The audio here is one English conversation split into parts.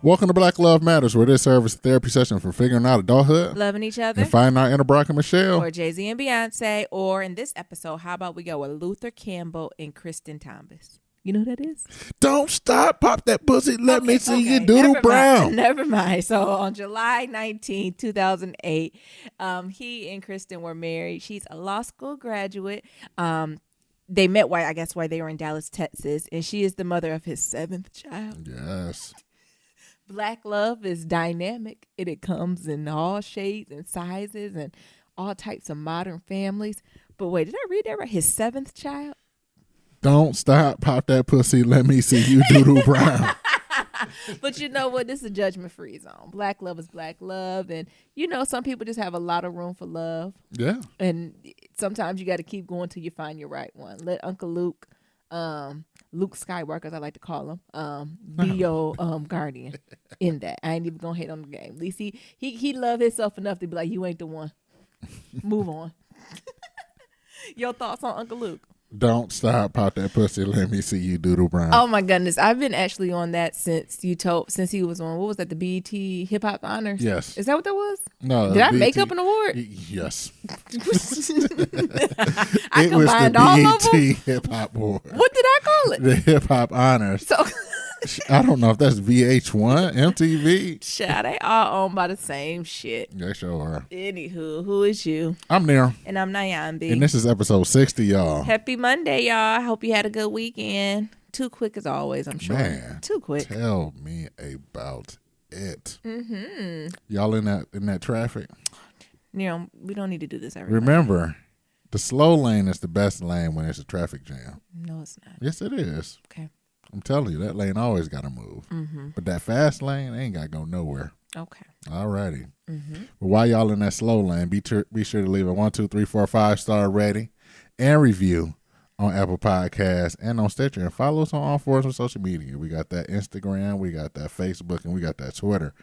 Welcome to Black Love Matters, where this serves as a therapy session for figuring out adulthood, loving each other, and finding our inner Brock and Michelle. Or Jay-Z and Beyonce. Or in this episode, how about we go with Luther Campbell and Kristen Thomas? You know who that is? Don't stop, pop that pussy, let me see you doodle brown. Never mind. So on July 19, 2008, he and Kristen were married. She's a law school graduate. They met while they were in Dallas, Texas, and she is the mother of his 7th child. Yes. Black love is dynamic. It comes in all shades and sizes and all types of modern families. But wait, did I read that right? His 7th child? Don't stop, pop that pussy, let me see you doodle brown. But you know what? This is a judgment-free zone. Black love is black love. And, you know, some people just have a lot of room for love. Yeah. And sometimes you got to keep going till you find your right one. Let Uncle Luke, Luke Skywalker, as I like to call him, be your guardian in that. I ain't even going to hate on the game. At least he loved himself enough to be like, you ain't the one. Move on. Your thoughts on Uncle Luke? Don't stop, pop that pussy, let me see you doodle brown. Oh my goodness, I've been actually on that since he was on, what was that, the BET Hip Hop Honors? Yes. Is that what that was? No. Did I make up an award? Yes. I it was combined the all of them? BET Hip Hop Award. What did I call it? The Hip Hop Honors. So I don't know if that's VH1, MTV. shit, they all owned by the same shit. They sure are. Anywho, who is you? I'm Neil. And I'm Nyambi. And this is episode 60, y'all. Happy Monday, y'all. I hope you had a good weekend. Too quick as always, I'm sure. Man, too quick. Tell me about it. Mm-hmm. Y'all in that traffic? Neil, we don't need to do this every Remember, the slow lane is the best lane when it's a traffic jam. No, it's not. Yes, it is. Okay. I'm telling you, that lane always got to move. Mm-hmm. But that fast lane ain't got to go nowhere. Okay. All righty. Mm-hmm. But while y'all in that slow lane, be sure to leave a 1, 2, 3, 4, 5-star rating and review on Apple Podcasts and on Stitcher. And follow us on all forms of social media. We got that Instagram, we got that Facebook, and we got that Twitter.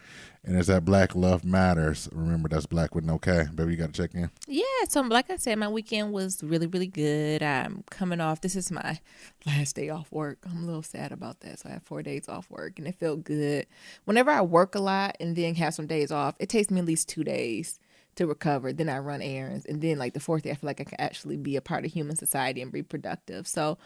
And it's at Black Love Matters. Remember, that's Black with no K. Baby, you got to check in. Yeah, so like I said, my weekend was really, really good. I'm coming off. This is my last day off work. I'm a little sad about that. So I have 4 days off work, and it felt good. Whenever I work a lot and then have some days off, it takes me at least 2 days to recover. Then I run errands. And then like the 4th day, I feel like I can actually be a part of human society and be productive. So,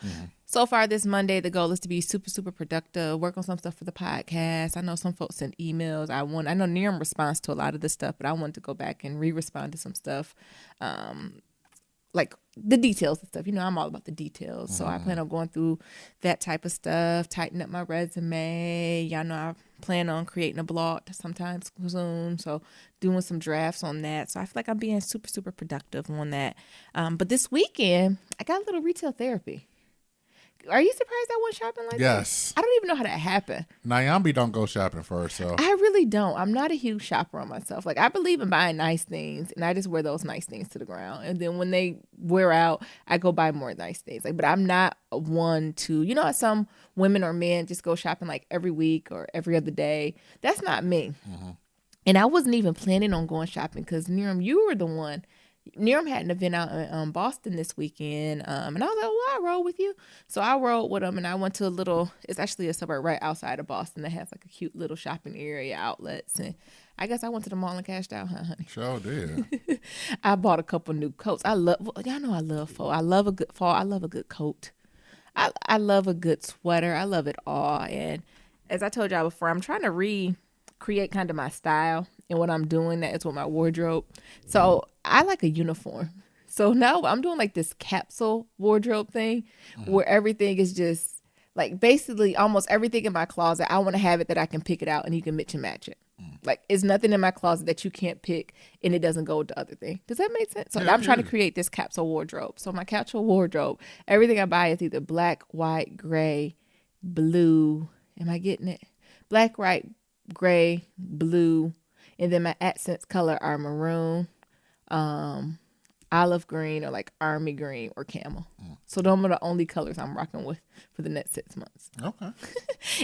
So far this Monday, the goal is to be super, super productive, work on some stuff for the podcast. I know some folks send emails. I know Niram responds to a lot of this stuff, but I want to go back and re-respond to some stuff. Like the details and stuff. You know, I'm all about the details. So I plan on going through that type of stuff, tighten up my resume. Y'all know I plan on creating a blog sometimes soon. So doing some drafts on that. So I feel like I'm being super, super productive on that. But this weekend, I got a little retail therapy. Are you surprised I went shopping like that? Yes. I don't even know how that happened. Nyambi don't go shopping first, so. I really don't. I'm not a huge shopper on myself. Like, I believe in buying nice things, and I just wear those nice things to the ground. And then when they wear out, I go buy more nice things. Like, but I'm not one to, you know how some women or men just go shopping like every week or every other day? That's not me. Mm-hmm. And I wasn't even planning on going shopping because, Niram, you were the one. Niram had an event out in Boston this weekend, and I was like, well, I'll roll with you. So I rolled with him, and I went to it's actually a suburb right outside of Boston that has like a cute little shopping area, outlets, and I guess I went to the mall and cashed out, huh, honey? Sure did. I bought a couple new coats. Y'all know I love fall. I love a good fall. I love a good coat. I love a good sweater. I love it all, and as I told y'all before, I'm trying to recreate kind of my style. And what I'm doing that is with my wardrobe. So I like a uniform. So now I'm doing like this capsule wardrobe thing where everything is just like basically almost everything in my closet. I want to have it that I can pick it out and you can mix and match it. Like it's nothing in my closet that you can't pick and it doesn't go with the other thing. Does that make sense? So I'm trying to create this capsule wardrobe. So my capsule wardrobe, everything I buy is either black, white, gray, blue. Am I getting it? Black, white, gray, blue. And then my accents color are maroon, olive green, or like army green or camel. So those are the only colors I'm rocking with for the next 6 months. Okay.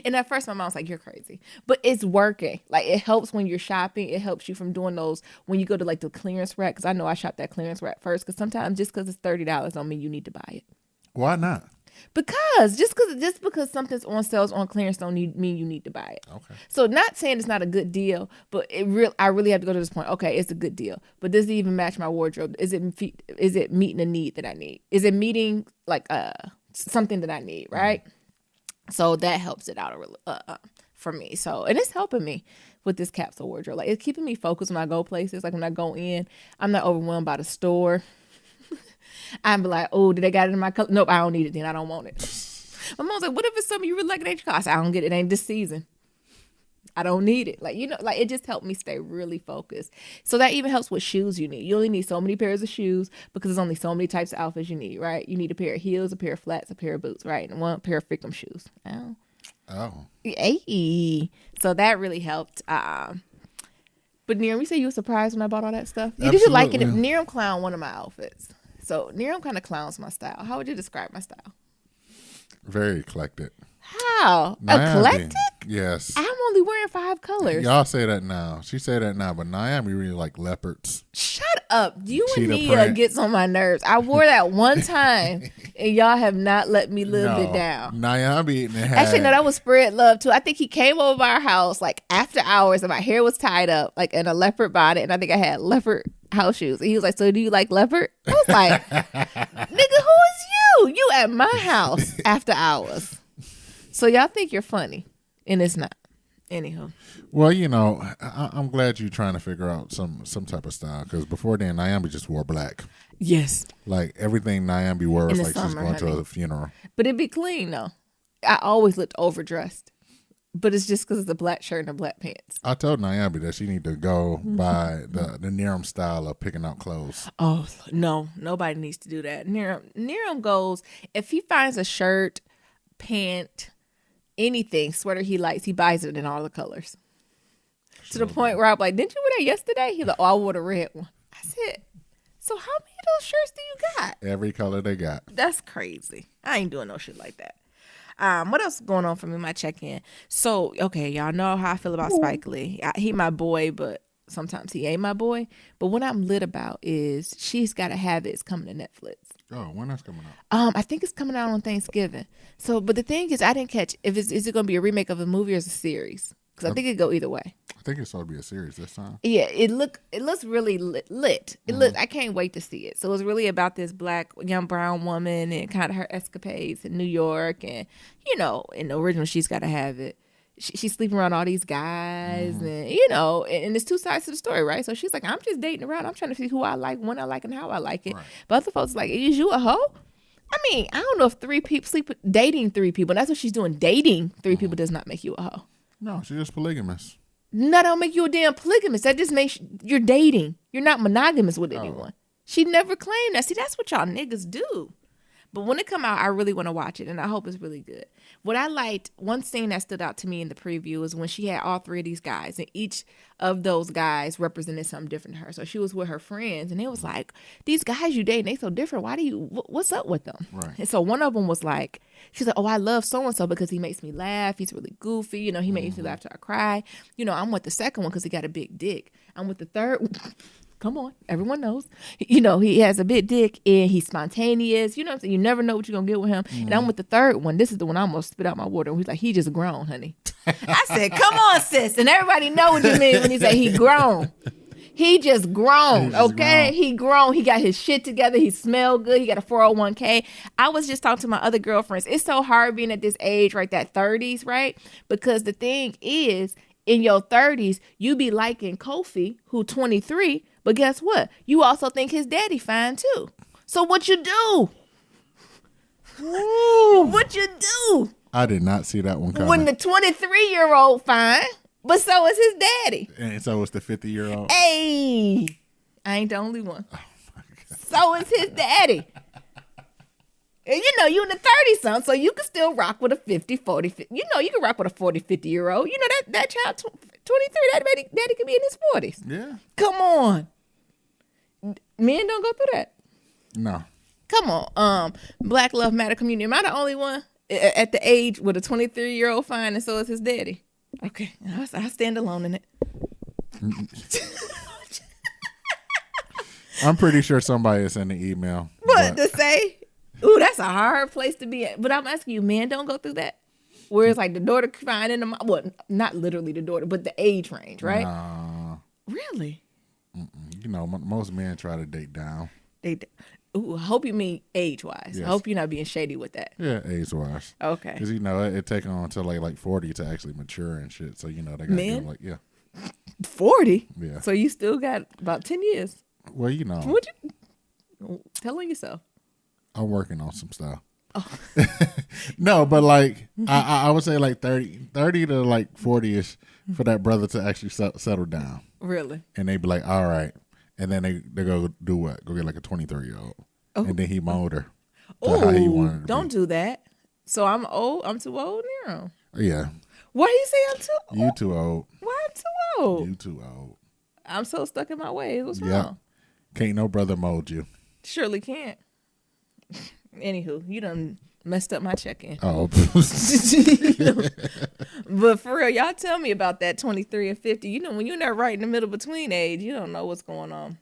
And at first my mom was like, you're crazy. But it's working. Like it helps when you're shopping. It helps you from doing those when you go to like the clearance rack. Because I know I shop that clearance rack first. Because sometimes just because it's $30 don't mean you need to buy it. Why not? Because just because something's on sales on clearance don't mean you need to buy it. Okay. So not saying it's not a good deal, but I really have to go to this point. Okay, it's a good deal, but does it even match my wardrobe? Is it meeting a need that I need? Is it meeting like something that I need? Right. So that helps it out for me. So, and it's helping me with this capsule wardrobe. Like, it's keeping me focused when I go places. Like, when I go in, I'm not overwhelmed by the store. I'm like, oh, did they got it in my color? Nope, I don't need it then. I don't want it. My mom's like, what if it's something you really like? It ain't your car? I said, I don't get it. It ain't this season. I don't need it. Like, like it just helped me stay really focused. So that even helps with shoes you need. You only need so many pairs of shoes because there's only so many types of outfits you need, right? You need a pair of heels, a pair of flats, a pair of boots, right? And one pair of Fickum shoes. Oh. Hey. So that really helped. But Niram, you said you were surprised when I bought all that stuff? Did you like it? Niram clowned one of my outfits. So Niram kind of clowns my style. How would you describe my style? Very eclectic. How? Eclectic? Yes. I'm only wearing 5 colors. Y'all say that now. She say that now, but Naomi really like leopards. Shut up. You and Nia gets on my nerves. I wore that one time, and y'all have not let me live it down. Naomi actually, no, that was spread love, too. I think he came over by our house, like, after hours, and my hair was tied up, like, in a leopard bonnet, and I think I had leopard house shoes. And he was like, so do you like leopard? I was like, nigga, who is you? You at my house after hours. So y'all think you're funny, and it's not. Anyhow. Well, I'm glad you're trying to figure out some type of style, because before then, Naomi just wore black. Yes. Like, everything Naomi wore was like she's going to a funeral. But it'd be clean, though. I always looked overdressed. But it's just because it's a black shirt and a black pants. I told Naomi that she need to go by the Niram style of picking out clothes. Oh, no. Nobody needs to do that. Niram goes, if he finds a shirt, pant, anything, sweater he likes, he buys it in all the colors. To the point where I'm like, didn't you wear that yesterday? He's like, oh, I wore the red one. I said, so how many of those shirts do you got? Every color they got. That's crazy. I ain't doing no shit like that. What else is going on for me? My check-in. So, okay, y'all know how I feel about Spike Lee. He my boy, but sometimes he ain't my boy. But what I'm lit about is She's Gotta Have It. It's coming to Netflix. Oh, when that's coming out? I think it's coming out on Thanksgiving. So, but the thing is, I didn't catch is it going to be a remake of a movie or is it a series? Because I think it go either way. I think it's supposed to be a series this time. Yeah, it looks really lit. I can't wait to see it. So it's really about this black young brown woman and kind of her escapades in New York, and in the original She's Gotta Have It. She's sleeping around all these guys, and and there's two sides to the story, right? So she's like, I'm just dating around. I'm trying to see who I like, when I like, and how I like it. Right. But other folks like, is you a hoe? I mean, I don't know if 3 people dating 3 people. That's what she's doing. Dating 3 people does not make you a hoe. No, she's just polygamous. No, that don't make you a damn polygamist. That just makes you're dating. You're not monogamous with anyone. She never claimed that. See, that's what y'all niggas do. But when it come out, I really want to watch it, and I hope it's really good. What I liked, one scene that stood out to me in the preview is when she had all 3 of these guys, and each of those guys represented something different to her. So she was with her friends, and it was like, these guys you dating, they so different. Why do you, what's up with them? Right. And so one of them was like, she's like, oh, I love so-and-so because he makes me laugh. He's really goofy. He makes me laugh till I cry. I'm with the second one because he got a big dick. I'm with the third one. Come on, everyone knows. He has a big dick and he's spontaneous. You know what I'm saying? You never know what you're going to get with him. And I'm with the third one. This is the one I almost spit out my water. He's like, he just grown, honey. I said, come on, sis. And everybody know what you mean when he say he grown. He just grown, okay? He grown. He got his shit together. He smell good. He got a 401k. I was just talking to my other girlfriends. It's so hard being at this age, right, that 30s, right? Because the thing is, in your 30s, you be liking Kofi, who 23, but guess what? You also think his daddy fine too. So what you do? Ooh. What you do? I did not see that one coming. When the 23-year-old fine, but so is his daddy. And so is the 50-year-old. Hey, I ain't the only one. Oh my God. So is his daddy. And you in the 30-something, so you can still rock with a 50, 40, 50. You can rock with a 40, 50-year-old. That child, 23, that daddy could be in his 40s. Yeah. Come on. Men don't go through that. No. Come on. Black Love Matter community. Am I the only one at the age with a 23-year-old fine and so is his daddy? Okay. I stand alone in it. I'm pretty sure somebody is in the email. What to say? Ooh, that's a hard place to be at. But I'm asking you, men don't go through that. Where it's like the daughter crying in the mom. Well, not literally the daughter, but the age range, right? Nah. Really? You know, most men try to date down. Ooh, I hope you mean age-wise. Yes. I hope you're not being shady with that. Yeah, age-wise. Okay. Because, you know, it take on until like 40 to actually mature and shit. So, you know, they got to give like, yeah. 40? Yeah. So you still got about 10 years. Well, you know. What you tell on yourself? I'm working on some stuff. Oh. No, but like, I would say like 30 to like 40-ish for that brother to actually settle down. Really? And they be like, all right. And then they go do what? Go get like a 23-year-old. Oh. And then he mold her to Oh, how he wanted to don't be. do that. So I'm old. I'm too old, Nero. Yeah. Why you say I'm too old? You too old. Why I'm too old? You too old. I'm so stuck in my ways. What's Yeah. wrong? Can't no brother mold you. Surely can't. Anywho, you done messed up my check-in. Oh. But for real, y'all tell me about that 23 and 50. You know, when you're not right in the middle between age, you don't know what's going on.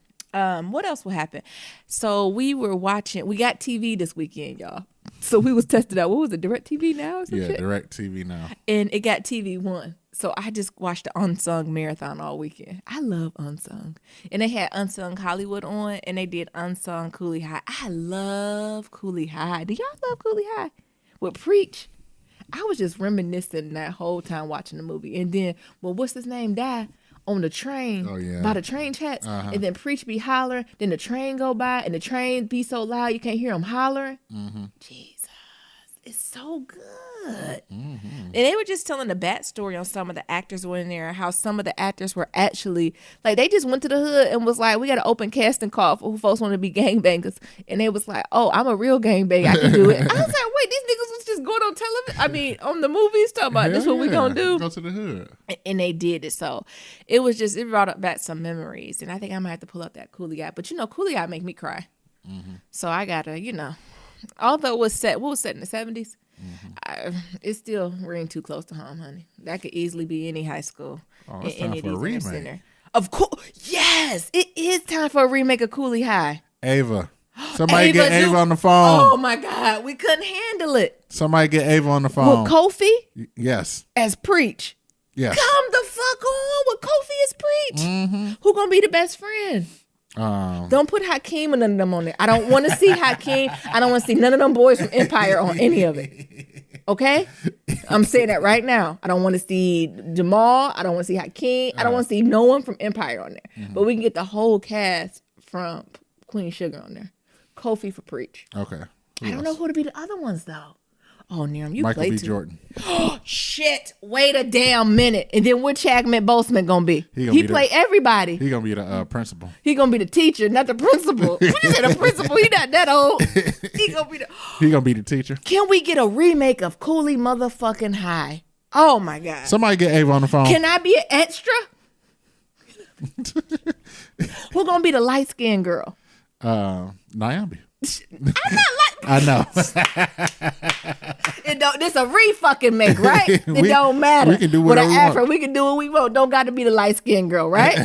What else will happen? So we got TV this weekend, y'all. So we was tested out. What was it, Direct TV Now or some shit? Direct TV Now. And it got TV1. So I just watched the Unsung marathon all weekend. I love Unsung. And they had Unsung Hollywood on, and they did Unsung Cooley High. I love Cooley High. Do y'all love Cooley High? With Preach? I was just reminiscing that whole time watching the movie. And then, well, what's his name died on the train. Oh, yeah. By the train tracks. And then Preach be hollering. Then the train go by, and the train be so loud you can't hear him hollering. Jesus. It's so good. And they were just telling the backstory on some of the actors who were in there, how some of the actors were actually, like, they just went to the hood and was like, we got an open casting call for who folks want to be gangbangers. And they was like, oh, I'm a real gangbanger. I can do it. I was like, wait, these niggas was just going on television. I mean, on the movies, talking about this what we gonna do. Go to the hood. And they did it. So it was just, it brought up back some memories. And I think I might have to pull up that Coolie Eye. But you know, Coolie Eye make me cry. So I gotta, you know, although it was set in the 70s, it still ring too close to home, honey. That could easily be any high school. Oh, it's time for a remake. Of course, yes, it is time for a remake of Coolie High. Ava. Somebody get Ava on the phone. Oh my God, we couldn't handle it. Somebody get Ava on the phone. With Kofi? Yes. As Preach. Yes. Come the fuck on with Kofi as Preach. Who gonna be the best friend? Don't put Hakeem and none of them on there. I don't want to see Hakeem. I don't want to see none of them boys from Empire on any of it. Okay? I'm saying that right now. I don't want to see Jamal. I don't want to see Hakeem. I don't want to see no one from Empire on there. But we can get the whole cast from Queen Sugar on there. Kofi for Preach. Okay. I don't know who to be the other ones though. Oh, Niram, you Michael play B. too. Jordan. Oh, shit. Wait a damn minute. And then what Chadwick Boseman gonna be? He play everybody. He gonna be the principal. He gonna be the teacher, not the principal. What you say, the principal? He not that old. He gonna be the teacher. Can we get a remake of Coolie motherfucking High? Oh my God. Somebody get Ava on the phone. Can I be an extra? Who gonna be the light skinned girl? Nyambi. I'm not like I know. This a re-fucking make, right? It don't matter. We can do whatever we want. We can do what we want. Don't got to be the light-skinned girl, right?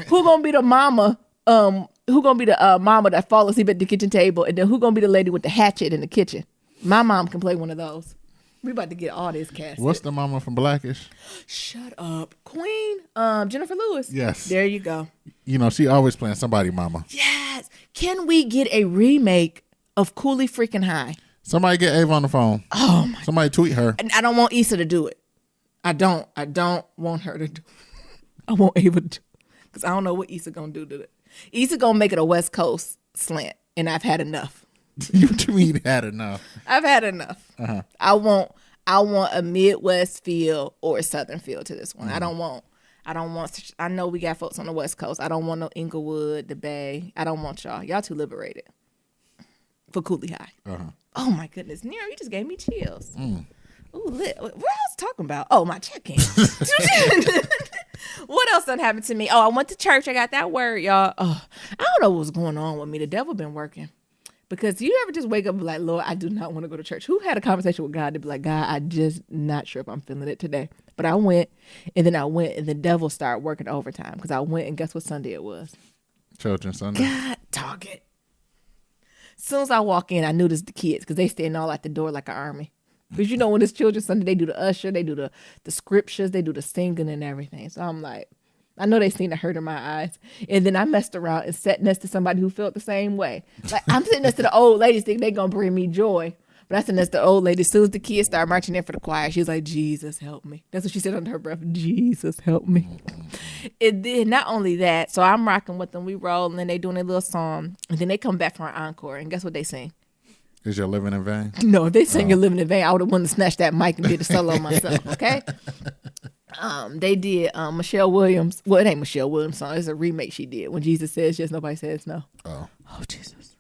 Who gonna be the mama? Who gonna be the mama that fall asleep at the kitchen table? And then who gonna be the lady with the hatchet in the kitchen? My mom can play one of those. We about to get all this cast. What's the mama from Blackish? Shut up. Queen, Jennifer Lewis. Yes. There you go. You know, she always playing somebody mama. Yes. Can we get a remake of Coolie freaking High? Somebody get Ava on the phone. Oh my. Somebody tweet her. And I don't want Issa to do it. I don't want her to do it. I want Ava to do it. Because I don't know what Issa gonna do to it. Issa gonna make it a West Coast slant. And I've had enough. You mean had enough? I've had enough. I want a Midwest feel or a Southern feel to this one. I don't want. I know we got folks on the West Coast. I don't want no Inglewood, the Bay. I don't want y'all. Y'all too liberated for Coolie High. Oh my goodness, Nero, you just gave me chills. Ooh, lit. What I was talking about? Oh, my check-in. What else done happened to me? Oh, I went to church. I got that word, y'all. Oh, I don't know what's going on with me. The devil been working. Because you ever just wake up and be like, Lord, I do not want to go to church. Who had a conversation with God to be like, God, I just not sure if I'm feeling it today. But I went, and the devil started working overtime. Because I went, and guess what Sunday it was? Children's Sunday. God, dog it. As soon as I walk in, I notice the kids because they stand all at the door like an army. Because you know when it's Children's Sunday, they do the usher, they do the scriptures, they do the singing and everything. So I'm like, I know they seen the hurt in my eyes. And then I messed around and sat next to somebody who felt the same way. Like I'm sitting next to the old ladies thinking they going to bring me joy. But I said next to the old lady. As soon as the kids started marching in for the choir, she was like, Jesus, help me. That's what she said under her breath. Jesus, help me. And then not only that, so I'm rocking with them. We roll and then they doing a little song. And then they come back for an encore. And guess what they sing? Is your living in vain? No, if they sang You're Living in Vain, I would have wanted to snatch that mic and did a solo myself, okay? They did Michelle Williams. Well, it ain't Michelle Williams' song. It's a remake she did. When Jesus Says Yes, Nobody Says No. Oh, Jesus.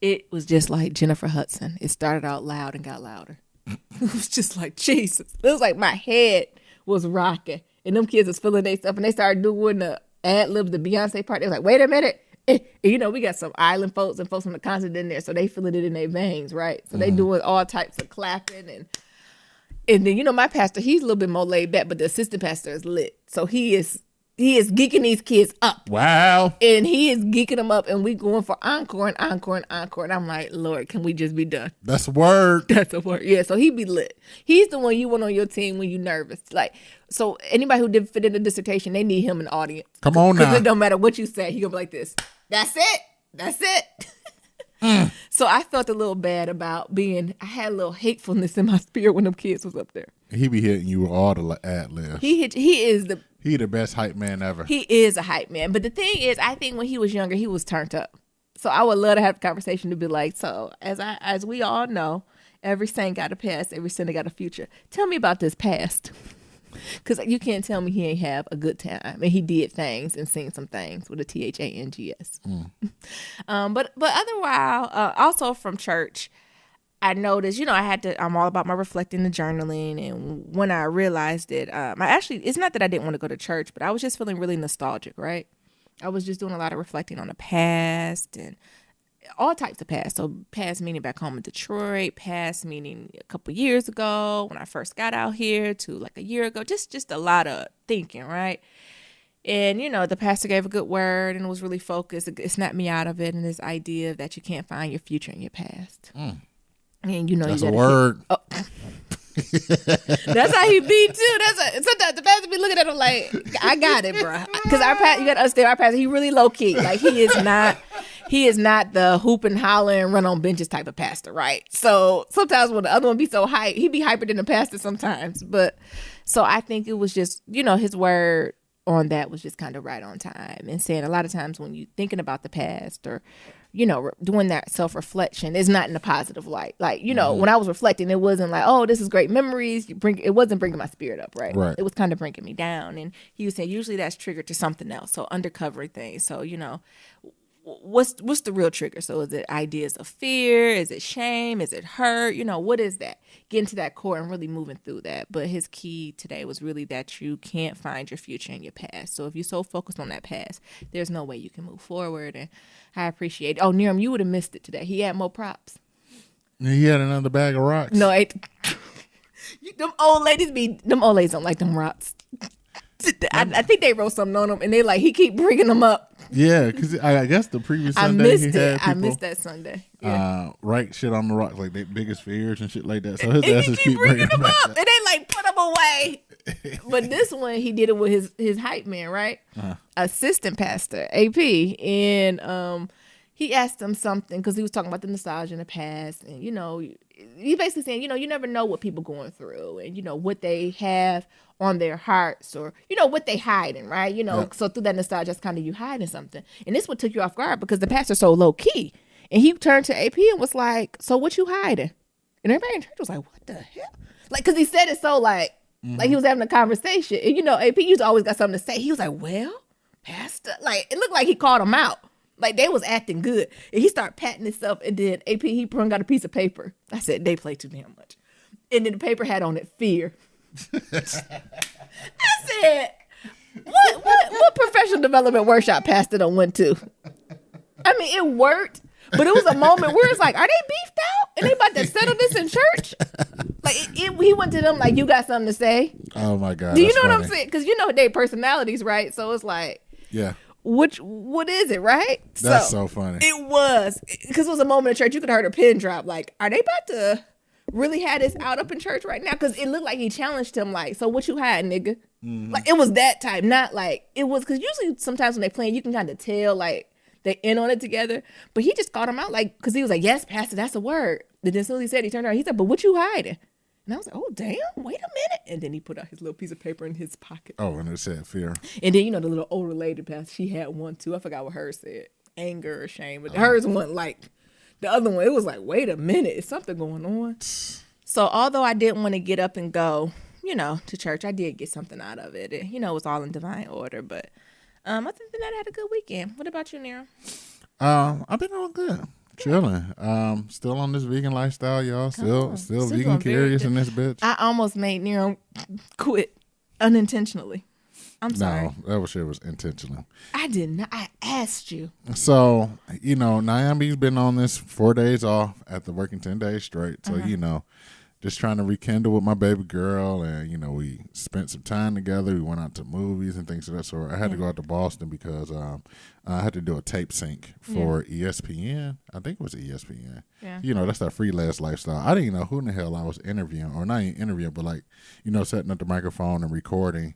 It was just like Jennifer Hudson. It started out loud and got louder. It was just like, Jesus. It was like my head was rocking. And them kids was feeling their stuff. And they started doing the ad-libs, the Beyonce part. They was like, wait a minute. And, you know, we got some island folks and folks from the continent in there, so they feeling it in their veins, right? So they doing all types of clapping and then, you know, my pastor, he's a little bit more laid back, but the assistant pastor is lit. So he is geeking these kids up. Wow. And he is geeking them up, and we going for encore and encore and encore. And I'm like, Lord, can we just be done? That's a word. That's a word. Yeah, so he be lit. He's the one you want on your team when you nervous. Like, so anybody who didn't fit in the dissertation, they need him in the audience. Come on now. Because it don't matter what you say. He gonna be like this. That's it. That's it. So I felt a little bad about I had a little hatefulness in my spirit when them kids was up there. He be hitting you with all the ad-libs. He is the best hype man ever. He is a hype man. But the thing is, I think when he was younger, he was turned up. So I would love to have a conversation to be like, so as we all know, every saint got a past, every sinner got a future. Tell me about this past. Because you can't tell me he ain't have a good time. And he did things and seen some things with a THANGS. But otherwise, also from church, I noticed, you know, I'm all about my reflecting and journaling. And when I realized it, it's not that I didn't want to go to church, but I was just feeling really nostalgic, right? I was just doing a lot of reflecting on the past and all types of past. So past meaning back home in Detroit, past meaning a couple years ago when I first got out here to like a year ago, just a lot of thinking, right? And, you know, the pastor gave a good word and was really focused. It snapped me out of it and this idea that you can't find your future in your past. And, you know, that's a word. That's how he be too. Sometimes the pastor be looking at him like, I got it, bro. Because you got to understand, our pastor, he really low key. Like he is not the hoop and holler and run on benches type of pastor, right? So sometimes when the other one be so hype, he be hyper than the pastor sometimes. But so I think it was just, you know, his word on that was just kind of right on time and saying a lot of times when you thinking about the past or, you know, doing that self-reflection is not in a positive light. Like, you know, when I was reflecting, it wasn't like, oh, this is great memories. It wasn't bringing my spirit up, right? It was kind of bringing me down. And he was saying usually that's triggered to something else. So undercovering things. So, you know, what's the real trigger? So is it ideas of fear? Is it shame? Is it hurt? You know, what is that? Getting to that core and really moving through that. But his key today was really that you can't find your future in your past. So if you're so focused on that past, there's no way you can move forward. And I appreciate it. Oh, Niram, you would have missed it today. He had more props. He had another bag of rocks. No, them old ladies don't like them rocks. I think they wrote something on them, and they like he keep bringing them up. Yeah, because I guess the previous Sunday I missed that Sunday. Yeah. Write shit on the rocks like their biggest fears and shit like that. So his asses keep bringing them up, and they like put them away. But this one he did it with his hype man, right? Assistant pastor AP, and he asked him something because he was talking about the nostalgia in the past, and you know, he basically saying, you know, you never know what people going through, and you know what they have on their hearts, or you know what they hiding, right? You know, so through that nostalgia, it's kind of you hiding something, and this one took you off guard because the pastor's so low key, and he turned to AP and was like, "So what you hiding?" And everybody in church was like, "What the hell?" Like, because he said it so like he was having a conversation, and you know, AP used to always got something to say. He was like, "Well, pastor," like it looked like he called him out. Like they was acting good. And he started patting himself, and then AP, he brung out a piece of paper. I said, they play too damn much. And then the paper had on it fear. I said, what professional development workshop pastor done went to? I mean, it worked, but it was a moment where it's like, are they beefed out? And they about to settle this in church? Like he went to them like, you got something to say? Oh my God. Do you know what I'm saying? Because you know their personalities, right? So it's like, yeah. what is it, right? That's so funny. It was, because it was a moment in church. You could have heard a pin drop. Like, are they about to really have this out up in church right now? Because it looked like he challenged him. Like, so what you hiding, nigga? Like, it was that type, not like it was. Because usually, sometimes when they playing, you can kind of tell like they in on it together. But he just called him out, like, because he was like, "Yes, Pastor, that's a word." Then as soon as he said, he turned around. He said, "But what you hiding?" And I was like, "Oh damn, wait a minute!" And then he put out his little piece of paper in his pocket. Oh, and it said fear. And then the little older lady pastor, she had one too. I forgot what hers said, anger or shame. But hers wasn't like the other one. It was like, wait a minute, is something going on? So although I didn't want to get up and go, to church, I did get something out of it. It was all in divine order. But other than that, I had a good weekend. What about you, Nero? I've been doing good. Chilling. Still on this vegan lifestyle, y'all. Still vegan curious in this bitch. I almost made Nero quit unintentionally. I'm sorry. No, that shit was intentional. I did not. I asked you. So, Naomi's been on this 4 days off after working 10 days straight. So, just trying to rekindle with my baby girl. And, we spent some time together. We went out to movies and things of that sort. I had to go out to Boston because I had to do a tape sync for ESPN. I think it was ESPN. Yeah. That's that freelance lifestyle. I didn't know who in the hell I was interviewing, or not even interviewing, but like, setting up the microphone and recording.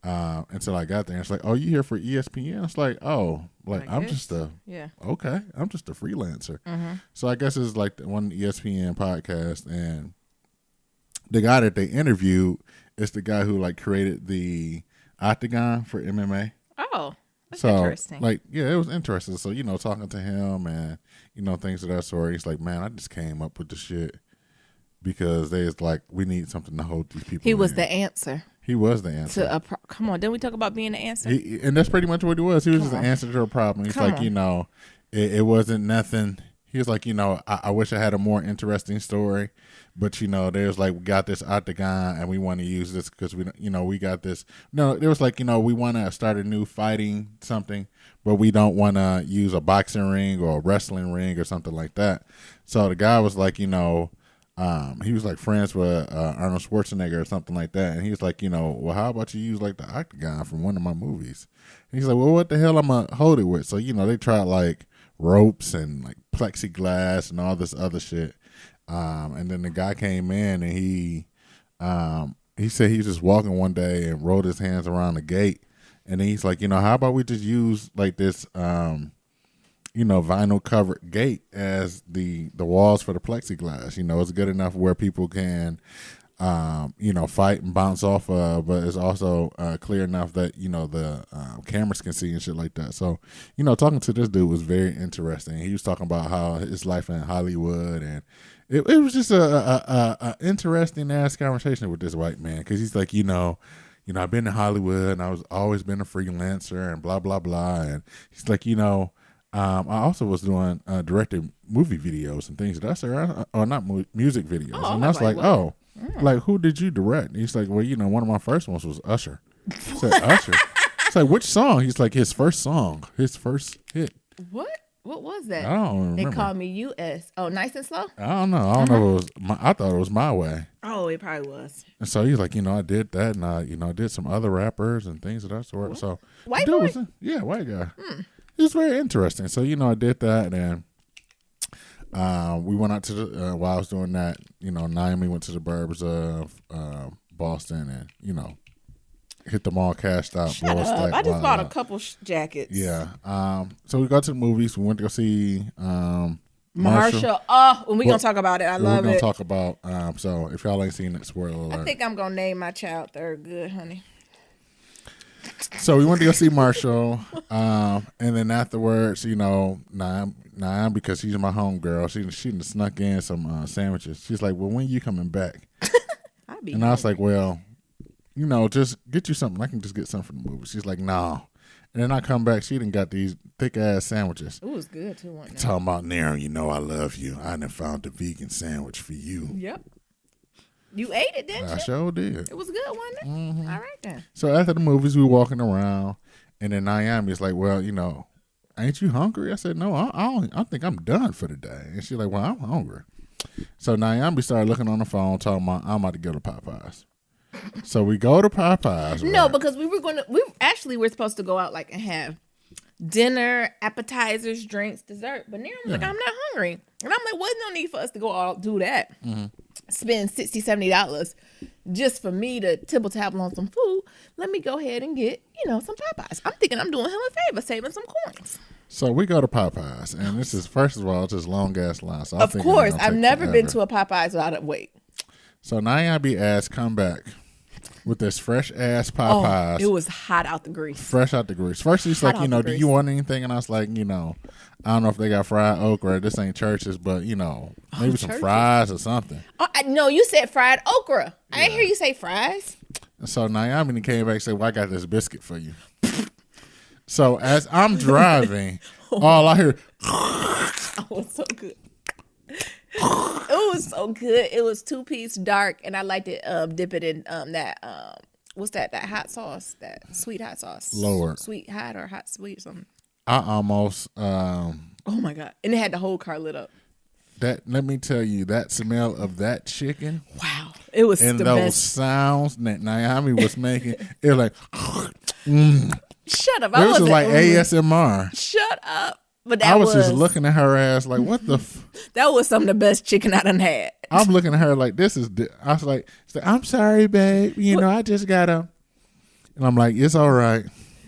Until I got there, and it's like, "Oh, you here for ESPN?" It's like, "Oh, like I'm just a I'm just a freelancer." So I guess it's like one ESPN podcast, and the guy that they interviewed is the guy who like created the Octagon for MMA. Oh, that's interesting. Like, yeah, it was interesting. So talking to him and things of that sort, he's like, "Man, I just came up with the shit because they was like, we need something to hold these people." He was the answer. He was the answer. Come on, didn't we talk about being the answer? And that's pretty much what he was. He was just an answer to a problem. He's like, it wasn't nothing. He was like, I wish I had a more interesting story, but there's like, we got this Octagon and we want to use this because we got this. No, there was like, we want to start a new fighting something, but we don't want to use a boxing ring or a wrestling ring or something like that. So the guy was like, he was like friends with Arnold Schwarzenegger or something like that. And he was like, well, how about you use like the Octagon from one of my movies? And he's like, well, what the hell am I hold it with? So, they tried like ropes and like plexiglass and all this other shit. And then the guy came in and he said he was just walking one day and rolled his hands around the gate. And then he's like, how about we just use like this, vinyl covered gate as the walls for the plexiglass. It's good enough where people can, fight and bounce off of, but it's also clear enough that, the cameras can see and shit like that. So, talking to this dude was very interesting. He was talking about how his life in Hollywood, and it was just a interesting ass conversation with this white man, because he's like, I've been in Hollywood and I was always been a freelancer and blah, blah, blah. And he's like, I also was doing directed movie videos and things. That's or not music videos. Oh, and that's like, like, who did you direct? And he's like, well, one of my first ones was Usher. I said, Usher. It's like, which song? He's like, his first song, his first hit. What was that? I don't remember. They called me U.S. Oh, Nice and Slow? I don't know. I don't know if it was I thought it was My Way. Oh, it probably was. And so he's like, I did that, and I did some other rappers and things of that sort. What? So white boy? White guy. It was very interesting. So, I did that, and we went out to the, while I was doing that, Naomi went to the burbs of Boston and, hit the mall, cashed out. Shut up. I just bought a couple jackets. Yeah. So we got to the movies. We went to go see Marshall. Oh, and we're going to talk about it. I love it. We're going to talk about, so if y'all ain't seen it, spoiler alert. I think I'm going to name my child Thurgood, honey. So we went to go see Marshall, and then afterwards, Naam, because she's my homegirl, she snuck in some sandwiches. She's like, well, when you coming back? And I was like, well, just get you something. I can just get something from the movie. She's like, no. And then I come back, she done got these thick-ass sandwiches. It was good, too, wasn't it? Talking about, Nero, I love you. I done found the vegan sandwich for you. Yep. You ate it, didn't you? I sure did. It was good, wasn't it? Mm-hmm. All right, then. So after the movies, we were walking around, and then Naomi's like, well, ain't you hungry? I said, no, I think I'm done for the day. And she's like, well, I'm hungry. So Naomi started looking on the phone, talking about, I'm about to go to Popeyes. So we go to Popeyes. No, because we were supposed to go out and have dinner, appetizers, drinks, dessert. But now I'm like, I'm not hungry. And I'm like, what's no need for us to go all do that? Spend $60, $70 just for me to tibble tabble on some food. Let me go ahead and get, some Popeyes. I'm thinking I'm doing him a favor, saving some coins. So we go to Popeyes, and this is, first of all, just long ass line. So of course, I've never been to a Popeyes without a wait. So Nayabi ass come back with this fresh ass Popeyes. Oh, it was hot out the grease. Fresh out the grease. First he's like, do you want anything? And I was like, I don't know if they got fried okra. This ain't churches, but maybe some fries or something. Oh, no, you said fried okra. I didn't hear you say fries. And so Naomi came back and said, well, I got this biscuit for you. So as I'm driving, all I hear, oh, it's so good. It was so good. It was 2-piece dark, and I liked it. Dip it in that what's that? That hot sauce, that sweet hot sauce. Lower sweet hot or hot sweet or something. I almost. Oh my god! And it had the whole car lit up. That let me tell you, that smell of that chicken. Wow, it was and the those best. sounds that Naomi was making. It was like, shut up! It was like ASMR. Shut up! But I was just looking at her ass like, what the? That was some of the best chicken I done had. I'm looking at her like, this is. I was like, I'm sorry, babe. I just gotta. And I'm like, it's all right.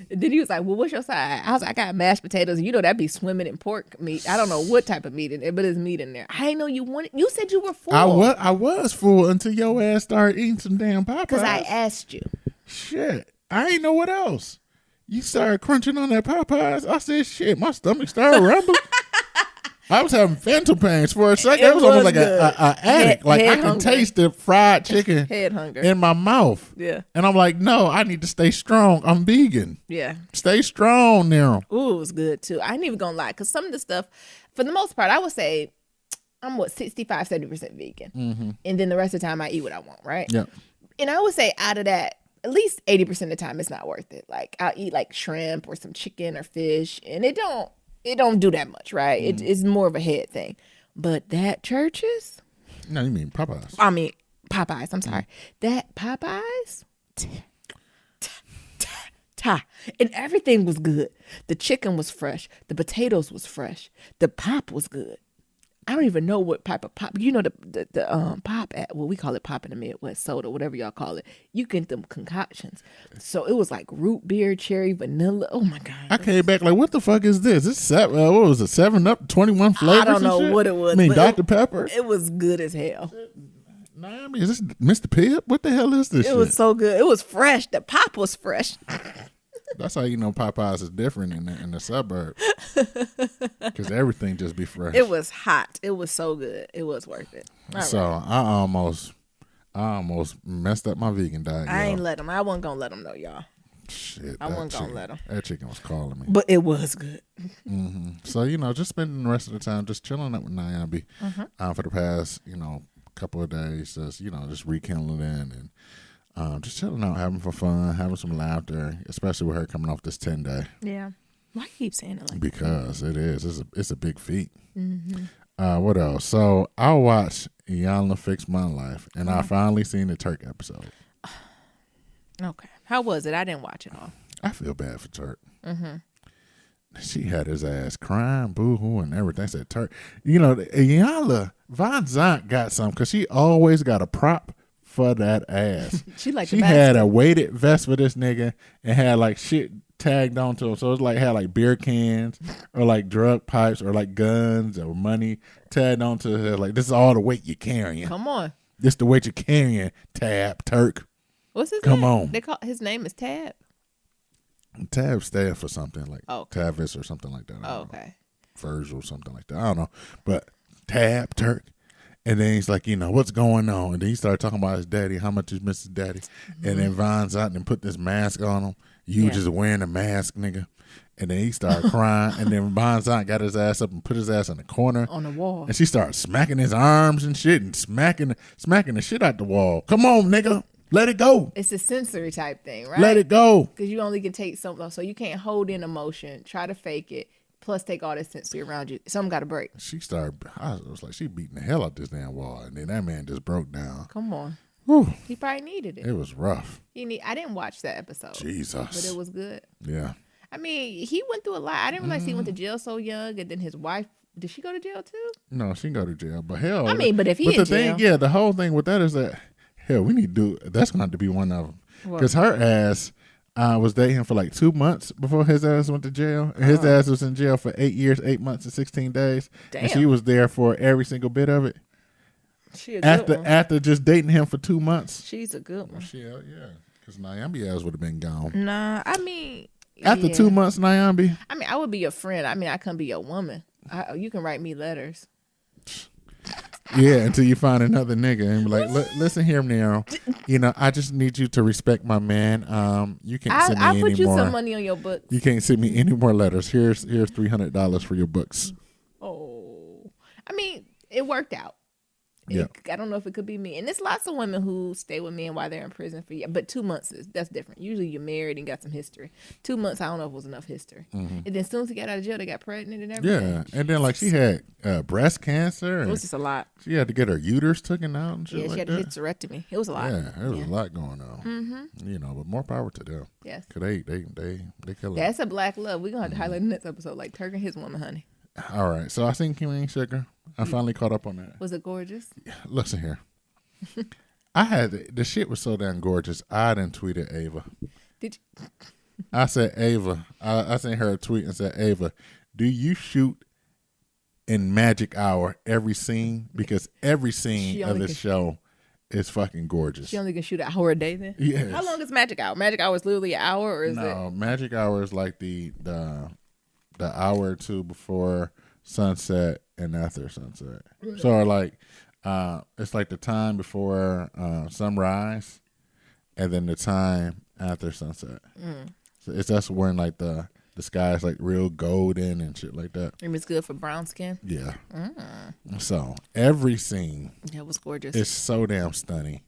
Then he was like, well, what's your side? I was like, I got mashed potatoes. That'd be swimming in pork meat. I don't know what type of meat in it, but it's meat in there. I didn't know you wanted. You said you were full. I was full until your ass started eating some damn Popeyes. Because I asked you. Shit, I ain't know what else. You started crunching on that Popeyes. I said, shit, my stomach started rumbling. I was having phantom pains for a second. It was almost like a addict. Like I could taste the fried chicken head hunger in my mouth. Yeah. And I'm like, no, I need to stay strong. I'm vegan. Yeah. Stay strong now. Ooh, it was good too. I ain't even gonna lie, because some of the stuff, for the most part, I would say I'm 65, 70% vegan. Mm-hmm. And then the rest of the time I eat what I want, right? Yeah. And I would say out of that, at least 80% of the time it's not worth it. Like I'll eat like shrimp or some chicken or fish, and it don't do that much, right? It's more of a head thing. But that Church's? No, you mean Popeyes. I mean Popeyes, I'm sorry. That Popeyes? And everything was good. The chicken was fresh. The potatoes was fresh. The pop was good. I don't even know what type of pop. The pop at, well, we call it pop in the Midwest, soda, whatever y'all call it. You get them concoctions. So it was like root beer, cherry, vanilla. Oh my god! I came back like, what the fuck is this? This what was it? 7-Up, 21 flavors. I don't know what it was. I mean, Dr. Pepper. It was good as hell. Nah, I mean, is this Mr. Pip? What the hell is this? It was so good. It was fresh. The pop was fresh. That's how you know Popeyes is different in the suburbs. Because everything just be fresh. It was hot. It was so good. It was worth it. So right. I almost messed up my vegan diet. I ain't let them. I wasn't going to let them know, y'all. Shit. I wasn't going to let them. That chicken was calling me. But it was good. Mm-hmm. So, just spending the rest of the time just chilling up with Nayabi for the past, couple of days. Just rekindling and just chilling out, having fun, having some laughter, especially with her coming off this 10-day. Yeah. Why you keep saying it like because that? It is. It's a big feat. Mm-hmm. What else? So I watched Yana Fix My Life, and I finally seen the Turk episode. Okay. How was it? I didn't watch it all. I feel bad for Turk. Mm-hmm. She had his ass crying, boo-hoo, and everything. I said, Turk, Yana, Von Zant got something because she always got a prop for that ass. She had a weighted vest for this nigga and had like shit tagged onto him. So it's like had like beer cans or like drug pipes or like guns or money tagged onto her. Like, this is all the weight you're carrying. Come on. This the weight you're carrying, Turk. What's his name? Come on. His name is Tab. Tab stands for something like Tavis or something like that. Okay. Virgil, something like that. I don't know. But Tab, Turk. And then he's like, what's going on? And then he started talking about his daddy, how much he misses daddy. Mm-hmm. And then Von's out and put this mask on him. You just wearing a mask, nigga. And then he started crying. And then Von's out got his ass up and put his ass in the corner. On the wall. And she started smacking his arms and shit and smacking the shit out the wall. Come on, nigga. Let it go. It's a sensory type thing, right? Let it go. Because you only can take something. So you can't hold in emotion, try to fake it. Plus, take all this sensory around you. Something got to break. I was like, she beating the hell out this damn wall. And then that man just broke down. Come on. Whew. He probably needed it. It was rough. I didn't watch that episode. Jesus. But it was good. Yeah. I mean, he went through a lot. I didn't realize he went to jail so young, and then his wife, did she go to jail too? No, she can go to jail. But hell, I mean, but if he but in the jail, thing, the whole thing with that is that hell, we need to do. That's going to have to be one of them because her ass was dating him for like 2 months before his ass went to jail. And his ass was in jail for 8 years, 8 months, and 16 days. Damn. And she was there for every single bit of it. She a good one. After just dating him for 2 months. She's a good one. Yeah, because Nyambi ass would have been gone. Nah, I mean, after 2 months, Nyambi. I mean, I would be your friend. I mean, I couldn't be your woman. You can write me letters. Yeah, until you find another nigga and be like, listen here, Nero. I just need you to respect my man. You can't send me any more. I put you some money on your books. You can't send me any more letters. Here's $300 for your books. Oh, I mean, it worked out. Yeah. I don't know if it could be me. And there's lots of women who stay with men while they're in prison for years. But 2 months that's different. Usually you're married and got some history. 2 months, I don't know if it was enough history. Mm-hmm. And then as soon as he got out of jail, they got pregnant and everything. Yeah. And then like she had breast cancer. It was just a lot. She had to get her uterus taken out and shit. Yeah, she had a hysterectomy. It was a lot. Yeah, there was a lot going on. Mm-hmm. But more power to them. Yes. Cause they kill it. That's a black love. We're gonna have to highlight in the next episode, like Turk and his woman, honey. All right. So I seen King Sugar. I finally caught up on that. Was it gorgeous? Listen here. The shit was so damn gorgeous. I done tweeted Ava. Did you? I said, Ava. I sent her a tweet and said, Ava, do you shoot in magic hour every scene? Because every scene of this show is fucking gorgeous. She only can shoot an hour a day then? Yes. How long is magic hour? Magic hour is literally an hour, or is it? No, magic hour is like the hour or two before sunset and after sunset. Really? So like it's like the time before sunrise and then the time after sunset. So that's when like the sky is like real golden and shit like that. And it's good for brown skin? Yeah. So every scene was gorgeous. It's so damn stunning.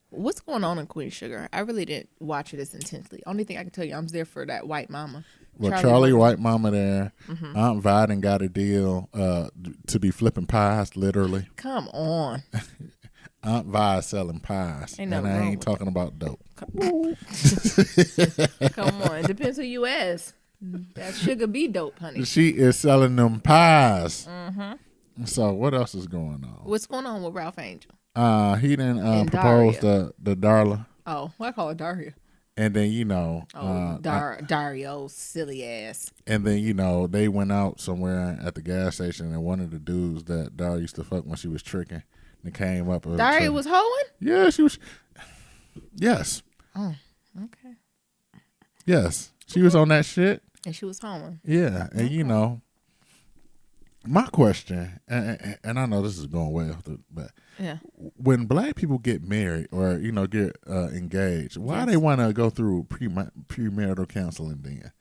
What's going on in Queen Sugar? I really didn't watch it as intensely. Only thing I can tell you, I'm there for that white mama. Well, Charlie White Mama there. Mm-hmm. Aunt Viden got a deal to be flipping pies, literally. Come on. Aunt Vi selling pies. And I ain't talking about dope. Come on. It depends who you ask. That sugar be dope, honey. She is selling them pies. Mm-hmm. So what else is going on? What's going on with Ralph Angel? He didn't propose to Darla. Oh, well, I call her Daria. And then, Dario, silly ass. And then, they went out somewhere at the gas station, and one of the dudes that Daria used to fuck when she was tricking, and came up. Daria was hoeing? Yeah, she was. Yes. Oh, okay. Yes. She was on that shit. And she was hoeing. Yeah. And, my question, and I know this is going way off but when black people get married or get engaged, why they want to go through premarital counseling then?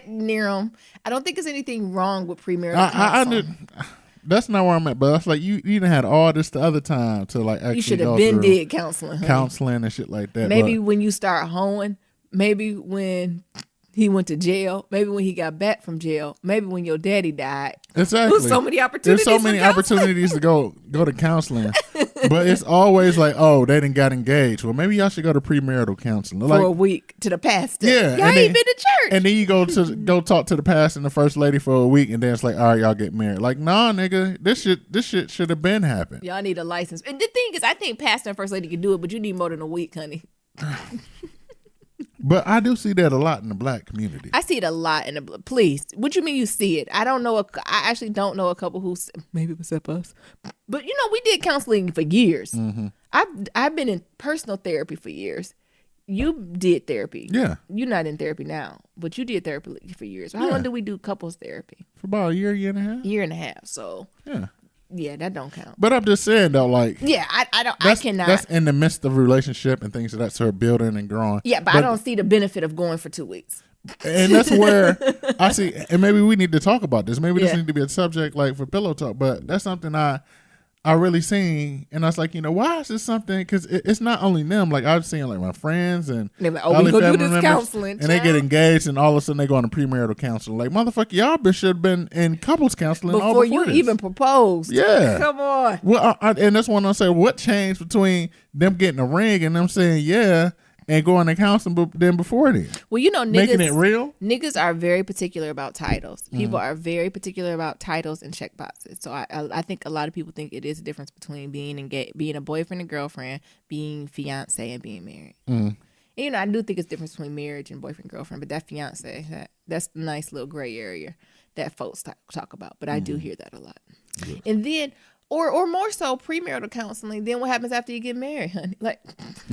Nero, I don't think there's anything wrong with premarital counseling. That's not where I'm at, but it's like you done had all this the other time to like actually you should have been did counseling, honey. Counseling and shit like that. Maybe when you start hoeing, maybe when he went to jail. Maybe when he got back from jail. Maybe when your daddy died. Exactly. There's so many opportunities. There's so many opportunities to go to counseling, but it's always like, oh, they didn't got engaged. Well, maybe y'all should go to premarital counseling for a week to the pastor. Yeah, y'all ain't been to church. And then you go talk to the pastor and the first lady for a week, and then it's like, all right, y'all get married. Like, nah, nigga, this shit should have been happened. Y'all need a license. And the thing is, I think pastor and first lady can do it, but you need more than a week, honey. But I do see that a lot in the black community. I see it a lot in the. Please, what you mean you see it? I don't know. I actually don't know a couple who maybe except us. But we did counseling for years. Mm-hmm. I've been in personal therapy for years. You did therapy. Yeah. You're not in therapy now, but you did therapy for years. How long did we do couples therapy? For about a year and a half. Year and a half. So yeah. Yeah, that don't count. But I'm just saying though, like, yeah, I cannot. That's in the midst of a relationship and things of that sort, building and growing. Yeah, but I don't see the benefit of going for 2 weeks. And that's where I see, and maybe we need to talk about this. Maybe this needs to be a subject like for pillow talk. But that's something I really seen, and I was like, why is this something? Because it's not only them. Like I've seen like my friends and they're like, oh, we go do this members, counseling, and they get engaged, and all of a sudden they go on a premarital counseling. Like motherfucker, y'all should have been in couples counseling before you even proposed. Yeah, come on. Well, and that's one I say, what changed between them getting a ring and them saying yeah, and going to counseling than before then. Well, you know, making it real. Niggas are very particular about titles. People are very particular about titles and check boxes. So I think a lot of people think it is a difference between being a boyfriend and girlfriend, being fiance, and being married. And, you know, I do think it's different between marriage and boyfriend girlfriend, but that fiance, that's the nice little gray area that folks talk about. But I do hear that a lot. Yeah. And then, or more so, premarital counseling. Then what happens after you get married, honey? Like,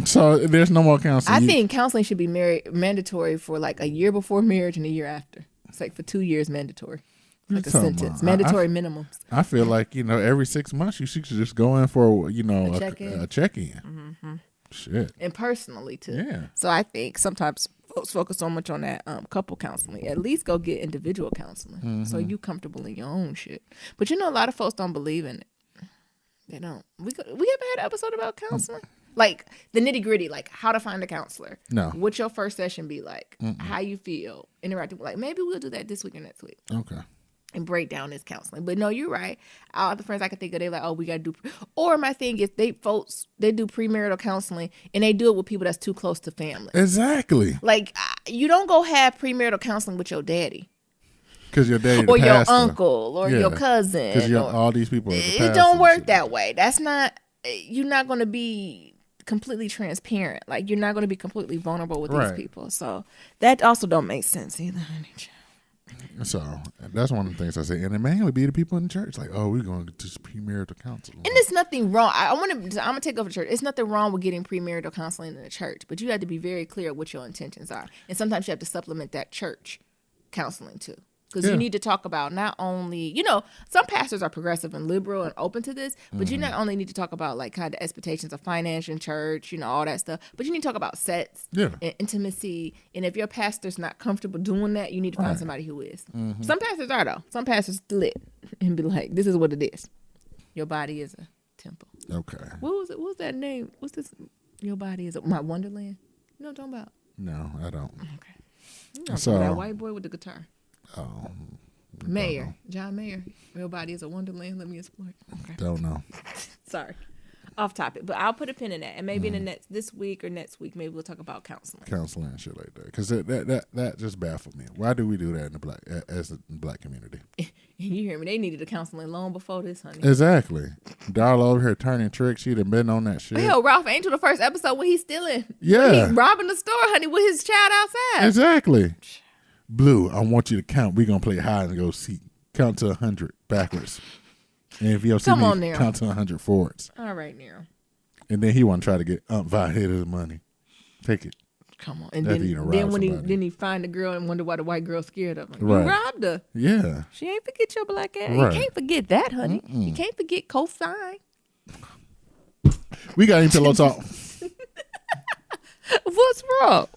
so there's no more counseling. I think counseling should be mandatory for like a year before marriage and a year after. It's like for 2 years mandatory. Like a sentence, mandatory minimums. I feel like, you know, every 6 months you should just go in for, you know, a check-in. Shit. And personally too. Yeah. So I think sometimes folks focus so much on that couple counseling. At least go get individual counseling so you comfortable in your own shit. But you know, a lot of folks don't believe in it. They don't. We ever had an episode about counseling? Like the nitty gritty, like how to find a counselor. No. What your first session be like? How you feel? Interacting with, like, maybe we'll do that this week or next week. Okay. And break down this counseling. But no, you're right. All the friends I can think of, they're like, oh, we got to do. Or my thing is, they do premarital counseling and they do it with people that's too close to family. Exactly. Like, you don't go have premarital counseling with your daddy. Because your daddy, or your uncle, or your cousin. Because all these people. It don't work that way. That's not. You're not going to be completely transparent. Like, you're not going to be completely vulnerable with these people. So that also don't make sense either. So that's one of the things I say, and it mainly be the people in the church, like, oh, we're going to just premarital counseling. And there's nothing wrong. I'm gonna take over the church. It's nothing wrong with getting premarital counseling in the church, but you have to be very clear what your intentions are, and sometimes you have to supplement that church counseling too. Because you need to talk about not only, you know, some pastors are progressive and liberal and open to this, but you not only need to talk about like kind of expectations of finance in church, you know, all that stuff, but you need to talk about sex and intimacy. And if your pastor's not comfortable doing that, you need to find somebody who is. Some pastors are, though. Some pastors lit and be like, this is what it is. Your body is a temple. Okay. What was it? What was that name? What's this? Your body is my Wonderland. You know what I'm talking about? No, I don't. Okay. You know so that white boy with the guitar. Mayer, John Mayer. Real body is a wonderland. Let me explore. Okay. Don't know. Sorry, off topic, but I'll put a pin in that, and maybe in the this week or next week, maybe we'll talk about counseling and shit like that. Because that just baffled me. Why do we do that in the black community? You hear me? They needed a counseling long before this, honey. Exactly. Darla over here turning tricks. She'd have been on that shit. Hell, Ralph Angel, the first episode when he's stealing. Yeah, when he's robbing the store, honey, with his child outside. Exactly. Blue, I want you to count. We're going to play hide and go seek. Count to 100 backwards. And if you don't see me, count to 100 forwards. All right, Nero. And then he want to try to get Aunt Vi his money. Take it. Come on. And then when he find the girl and wonder why the white girl's scared of him. Right. You robbed her. Yeah. She ain't forget your black ass. Right. You can't forget that, honey. You can't forget cosign. We got any pillow talk. What's wrong?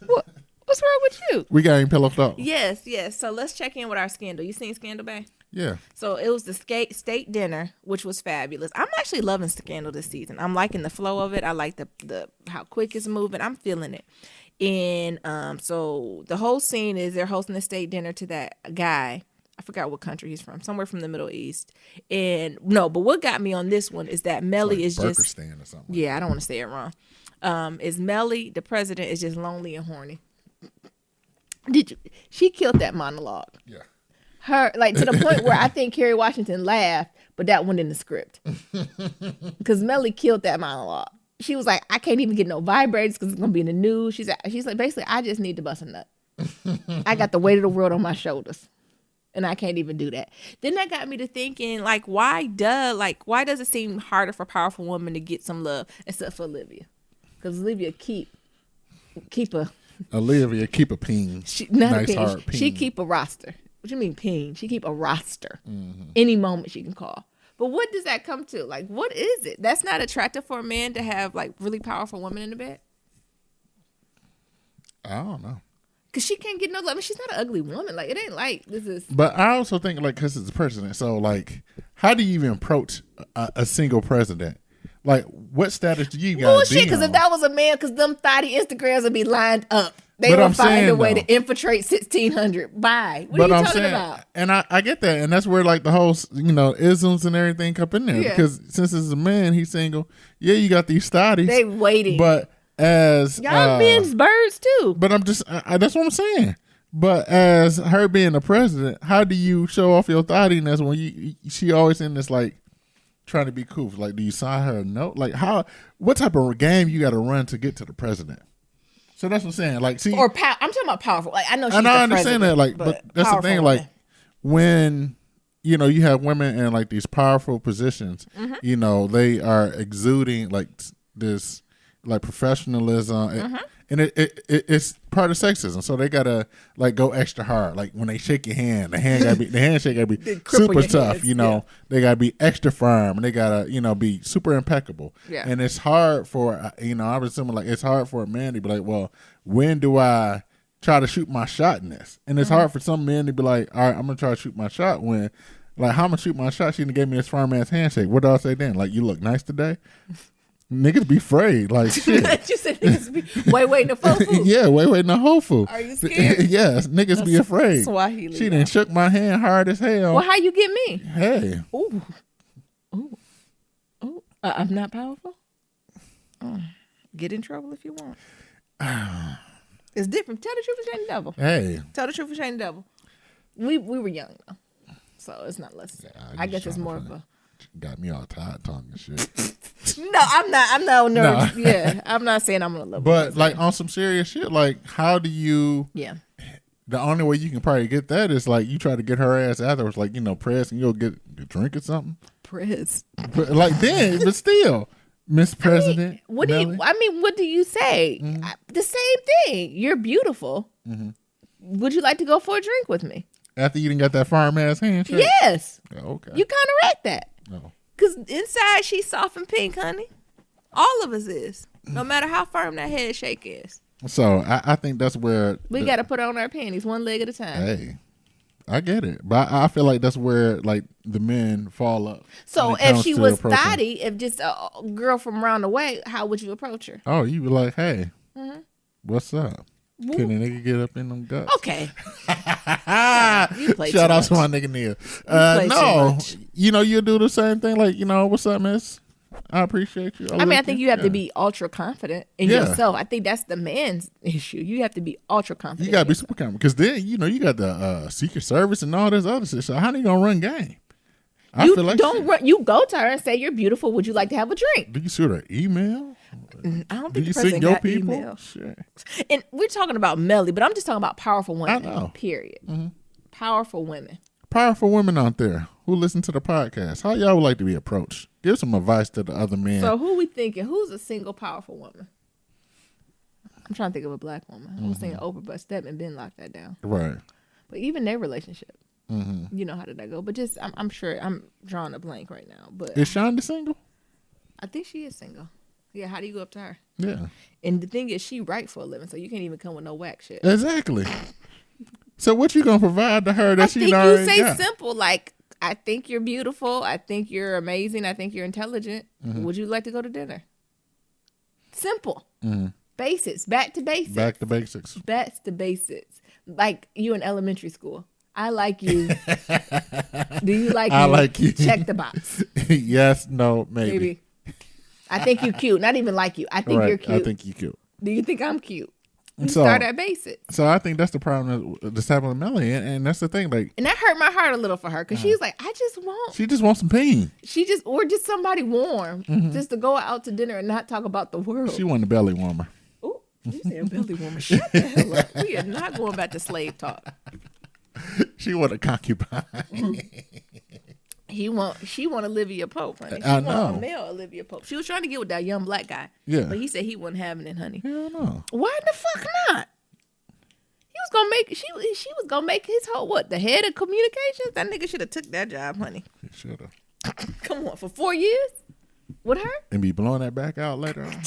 What's wrong with you? We got any pillow talk? Yes. So let's check in with our scandal. You seen Scandal, babe? Yeah. So it was the state dinner, which was fabulous. I'm actually loving Scandal this season. I'm liking the flow of it. I like the how quick it's moving. I'm feeling it. And so the whole scene is they're hosting a state dinner to that guy. I forgot what country he's from. Somewhere from the Middle East. But what got me on this one is that Mellie is just or something. Yeah, I don't want to say it wrong. Is Mellie, the president, is just lonely and horny. She killed that monologue. Yeah. Her, like, to the point where I think Kerry Washington laughed, but that went in the script. Because Mellie killed that monologue. She was like, I can't even get no vibrators because it's going to be in the news. She's like, basically, I just need to bust a nut. I got the weight of the world on my shoulders. And I can't even do that. Then that got me to thinking, like, why does it seem harder for powerful women to get some love, except for Olivia? Because Olivia keep a... Olivia keep a ping. Hard ping. She keep a roster. What you mean ping? She keep a roster. Any moment she can call. But what does that come to? Like, what is it? That's not attractive for a man to have, like, really powerful women in the bed? I don't know. Because she can't get no love. I mean, she's not an ugly woman. Like, it ain't like this is... But I also think, like, because it's the president. So, like, how do you even approach a single president? Like, what status do you got? Bullshit, because if that was a man, because them thotty Instagrams would be lined up. They would find a way to infiltrate 1600. Bye. What are you talking about? And I get that. And that's where, like, the whole, isms and everything come in there. Yeah. Because since it's a man, he's single. Yeah, you got these thotties. They waiting. But as y'all men's birds too. But I'm just that's what I'm saying. But as her being the president, how do you show off your thottiness when she always in this like trying to be cool? Like, do you sign her a note? Like, what type of game you got to run to get to the president? So that's what I'm saying. Like, see, I'm talking about powerful. Like, I know she's and I the understand that. Like, but that's the thing. Like, when you have women in like these powerful positions, they are exuding like this like professionalism. And it's part of sexism, so they gotta like go extra hard. Like when they shake your hand, the handshake gotta be super tough. They gotta be extra firm, and they gotta be super impeccable. Yeah. And it's hard for I was assuming like it's hard for a man to be like, well, when do I try to shoot my shot in this? And it's hard for some men to be like, all right, I'm gonna try to shoot my shot when. Like, how I'm gonna shoot my shot? She done gave me this firm ass handshake. What do I say then? Like, you look nice today. Niggas be afraid, like shit. You said niggas be waiting the whole food. Yeah, waiting the whole food. Are you scared? Yes, niggas That's be afraid. Swahili. She done shook my hand hard as hell. Well, how you get me? Hey. Ooh. I'm not powerful. Get in trouble if you want. It's different. Tell the truth and shame the devil. Hey. Tell the truth and shame the devil. We were young though, so it's not less. I guess it's more of a. Got me all tired talking shit. No, I'm not nervous. No. Yeah, I'm not saying I'm gonna love. But like on some serious shit, like how do you? Yeah. The only way you can probably get that is like you try to get her ass afterwards, like press and you'll get a drink or something. Press. Like then, but still, Miss President. What do you say? Mm-hmm. The same thing. You're beautiful. Mm-hmm. Would you like to go for a drink with me? After you done got that firm ass handshake? Yes. Oh, okay. You counteract that. No. Because inside she's soft and pink, honey. All of us is. No matter how firm that handshake is. So I think that's where we got to put on our panties one leg at a time. Hey, I get it, but I feel like that's where like the men fall up. So if she was thotty, if just a girl from around the way, how would you approach her? Oh, you be like, hey, what's up? Woo. Can a nigga get up in them guts? Okay. Shout out to my nigga Neil. No, you do the same thing. Like, what's up, miss? I appreciate you. I think you have to be ultra confident in yourself. I think that's the man's issue. You have to be ultra confident. You got to be super confident. Because then, you got the Secret Service and all this other shit. So how are you going to run game? You go to her and say, you're beautiful. Would you like to have a drink? Do you shoot her email? I don't think the president got email. Sure. And we're talking about Mellie, but I'm just talking about powerful women. I know. Period. Mm-hmm. Powerful women. Powerful women out there who listen to the podcast. How y'all would like to be approached? Give some advice to the other men. So who we thinking? Who's a single powerful woman? I'm trying to think of a black woman. I was thinking Oprah, but Stedman Ben locked that down. Right. But even their relationship, how did that go? But just, I'm sure I'm drawing a blank right now. But is Shonda single? I think she is single. Yeah, how do you go up to her? Yeah. And the thing is, she write for a living, so you can't even come with no whack shit. Exactly. So what you gonna provide to her that she already got? I think you say simple, like, I think you're beautiful. I think you're amazing. I think you're intelligent. Would you like to go to dinner? Simple. Basics. Back to basics. Back to basics. Back to basics. Like you in elementary school. I like you. Do you like me? I like you. Check the box. Yes, no, maybe. I think you're cute. Not even like you. I think you're cute. I think you're cute. Do you think I'm cute? You start at basics. So I think that's the problem that's happening with Mellie, and that's the thing. Like, and that hurt my heart a little for her because she's like, she just wants some pain. Or just somebody warm, just to go out to dinner and not talk about the world. She wanted a belly warmer. Ooh, you said a belly warmer. Shut the hell up. We are not going back to slave talk. She want a concubine. She want Olivia Pope, honey. She I know. want a male Olivia Pope. She was trying to get with that young black guy. Yeah. But he said he wasn't having it, honey. Hell no. Why the fuck not? He was gonna make she was gonna make his whole the head of communications? That nigga should have took that job, honey. He should have. Come on, for 4 years? With her? And be blowing that back out later on.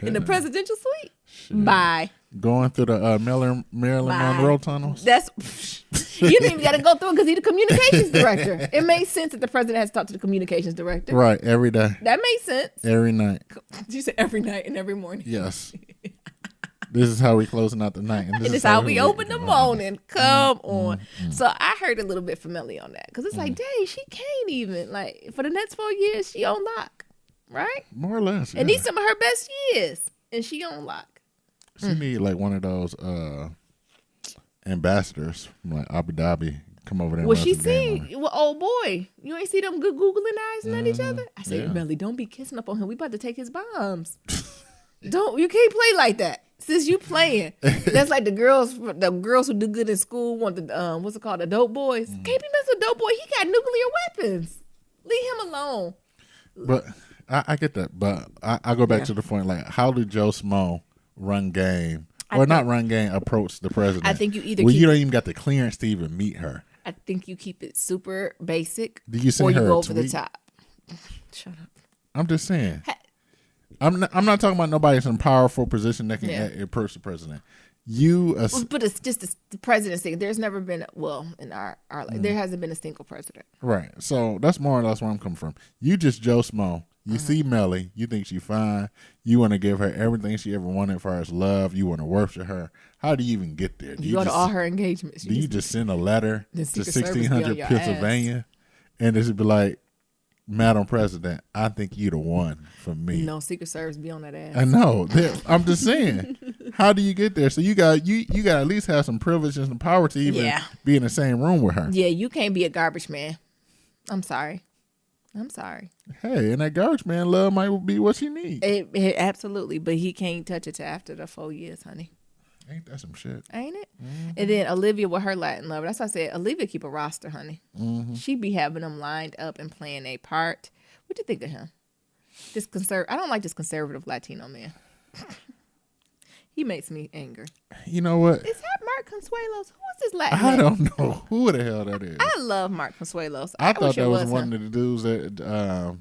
In the presidential suite? Shit. Bye. Going through the Marilyn Monroe tunnels? You didn't even got to go through it because he's the communications director. It made sense that the president has to talk to the communications director. Right, every day. That made sense. Every night. You said every night and every morning. Yes. This is how we closing out the night. And this is how we open the morning. Come on. So I heard a little bit from Mellie on that. Because it's like, dang, she can't even. Like, for the next 4 years, she on lock. Right? More or less. And these some of her best years. And she on lock. She need like one of those ambassadors from like Abu Dhabi come over there and Well, run she some game on her. seen, well, oh boy, you ain't see them good Googling eyes at each other? I said, Yeah. Mellie, don't be kissing up on him. We about to take his bombs. You can't play like that. Since you playing. That's like the girls who do good in school want the, what's it called, the dope boys. Can't be messing with dope boy. He got nuclear weapons. Leave him alone. But I get that. But I go back to the point, like, how did Joe Smo run game? Not run game, approach the president? I think you either you don't even got the clearance to even meet her. I think you keep it super basic. Do you send or you her go a over the tweet? top. Shut up. I'm just saying. I'm not talking about nobody in a powerful position that can approach the president. But it's just the presidency. There's never been, in our life, there hasn't been a single president. Right. So that's more or less where I'm coming from. You just Joe Smo. You see Mellie. You think she's fine. You want to give her everything she ever wanted as far as love. You want to worship her. How do you even get there? You go to all her engagements. Do you just send a letter to Secret Service be 1600 on Pennsylvania and it should be like, Madam President, I think you the one for me. No, Secret Service be on that ass. I know. I'm just saying. How do you get there? So you got to at least have some privilege and some power to even be in the same room with her. Yeah, you can't be a garbage man. I'm sorry. Hey, and that garbage man love might be what she needs. It absolutely, but he can't touch it till after the 4 years, honey. Ain't that some shit? Ain't it? Mm-hmm. And then Olivia with her Latin lover. That's why I said Olivia keep a roster, honey. Mm-hmm. She be having them lined up and playing a part. What you think of him? I don't like this conservative Latino man. He makes me angry. You know what? Is that Mark Consuelos? Who is this Latin I man? don't know who the hell that is. I love Mark Consuelos. I thought that was one of the dudes that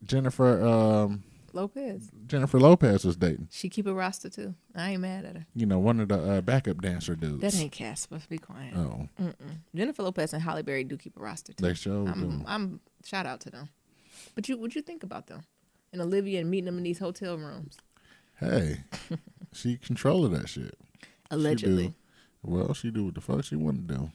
Jennifer Lopez was dating. She keep a roster too. I ain't mad at her. You know, one of the backup dancer dudes. That ain't Casper. Be quiet. Oh. Jennifer Lopez and Halle Berry do keep a roster too. They show. I'm shout out to them. But what'd you think about them? And Olivia and meeting them in these hotel rooms. Hey, she controlling that shit. Allegedly. She do what the fuck she want to do.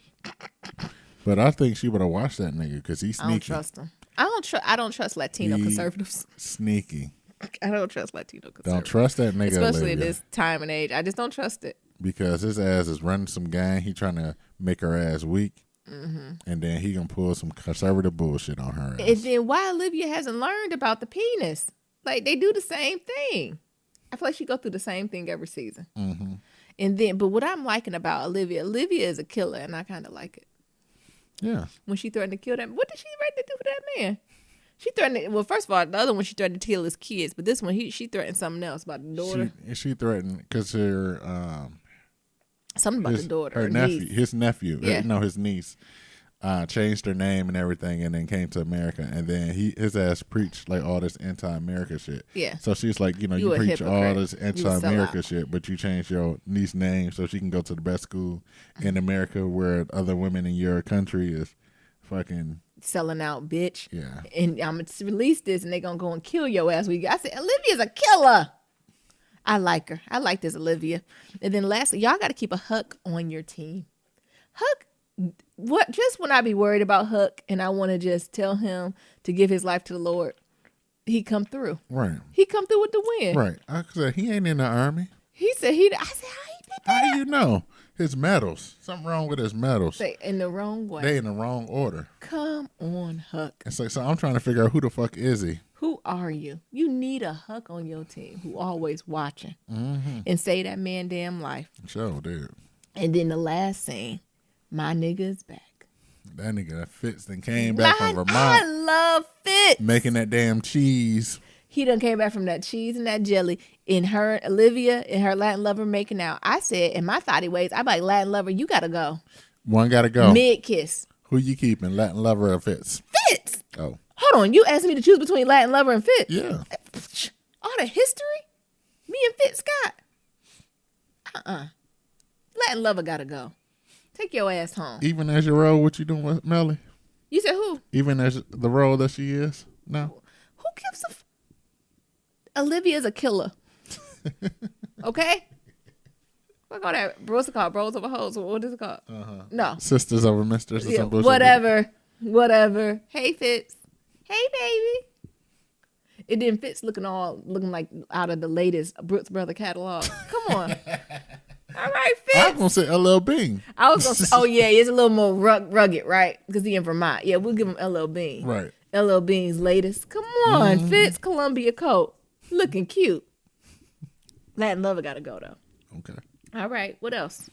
But I think she would have watched that nigga because he's sneaky. I don't trust him. I don't trust Latino conservatives. Sneaky. I don't trust Latino conservatives. Don't trust that nigga, especially Olivia. in this time and age. I just don't trust it. Because his ass is running some gang. He trying to make her ass weak. Mm-hmm. And then he gonna pull some conservative bullshit on her ass. And then why Olivia hasn't learned about the penis? Like, they do the same thing. I feel like she go through the same thing every season. Mm-hmm. And then, but what I'm liking about Olivia is a killer, and I kind of like it. Yeah. When she threatened to kill that, what did she ready to do for that man? She threatened. Well, first of all, the other one she threatened to kill his kids, but this one she threatened something else about the daughter. She threatened because her something about the daughter, her nephew, niece. his nephew, yeah. His niece. Changed her name and everything, and then came to America, and then his ass preached like all this anti-America shit. Yeah. So she's like, you preach all this anti-America shit, but you changed your niece name so she can go to the best school in America, where other women in your country is fucking selling out, bitch. Yeah. And I'm gonna release this, and they gonna go and kill your ass. I said, Olivia's a killer. I like her. I like this Olivia. And then lastly, y'all got to keep a Huck on your team. Huck. Just when I be worried about Huck and I want to just tell him to give his life to the Lord, he come through. Right. He come through with the win. Right. I said he ain't in the army. He said I said, how he did that? How you know? His medals. Something wrong with his medals. They in the wrong way. They in the wrong order. Come on, Huck. It's like, so I'm trying to figure out who the fuck is he? Who are you? You need a Huck on your team who always watching and say that man damn life. Sure did. And then the last scene. My nigga is back. That nigga that Fitz then came back from Vermont. I love Fitz. Making that damn cheese. He done came back from that cheese and that jelly. In her, Olivia, and her Latin lover making out. I said, in my thoughty ways, I'm like, Latin lover, you got to go. One got to go. Mid-kiss. Who you keeping, Latin lover or Fitz? Fitz. Oh. Hold on. You asked me to choose between Latin lover and Fitz. Yeah. All the history? Me and Fitz got? Latin lover got to go. Take your ass home. Even as your role, what you doing with Mellie? You said who? Even as the role that she is? No. Who gives Olivia's a killer. Okay? What call that? What's it called? Bros over hoes? What is it called? No. Sisters over misters or something. Whatever. Hey, Fitz. Hey, baby. It didn't fit looking like out of the latest Brooks Brother catalog. Come on. All right, Fitz. I was gonna say LL Bean. I was gonna say, oh yeah, it's a little more rugged, right? Because he in Vermont. Yeah, we'll give him LL Bean. Right. LL Bean's latest. Come on, Fitz Columbia coat, looking cute. Latin Lover gotta go though. Okay. All right, what else?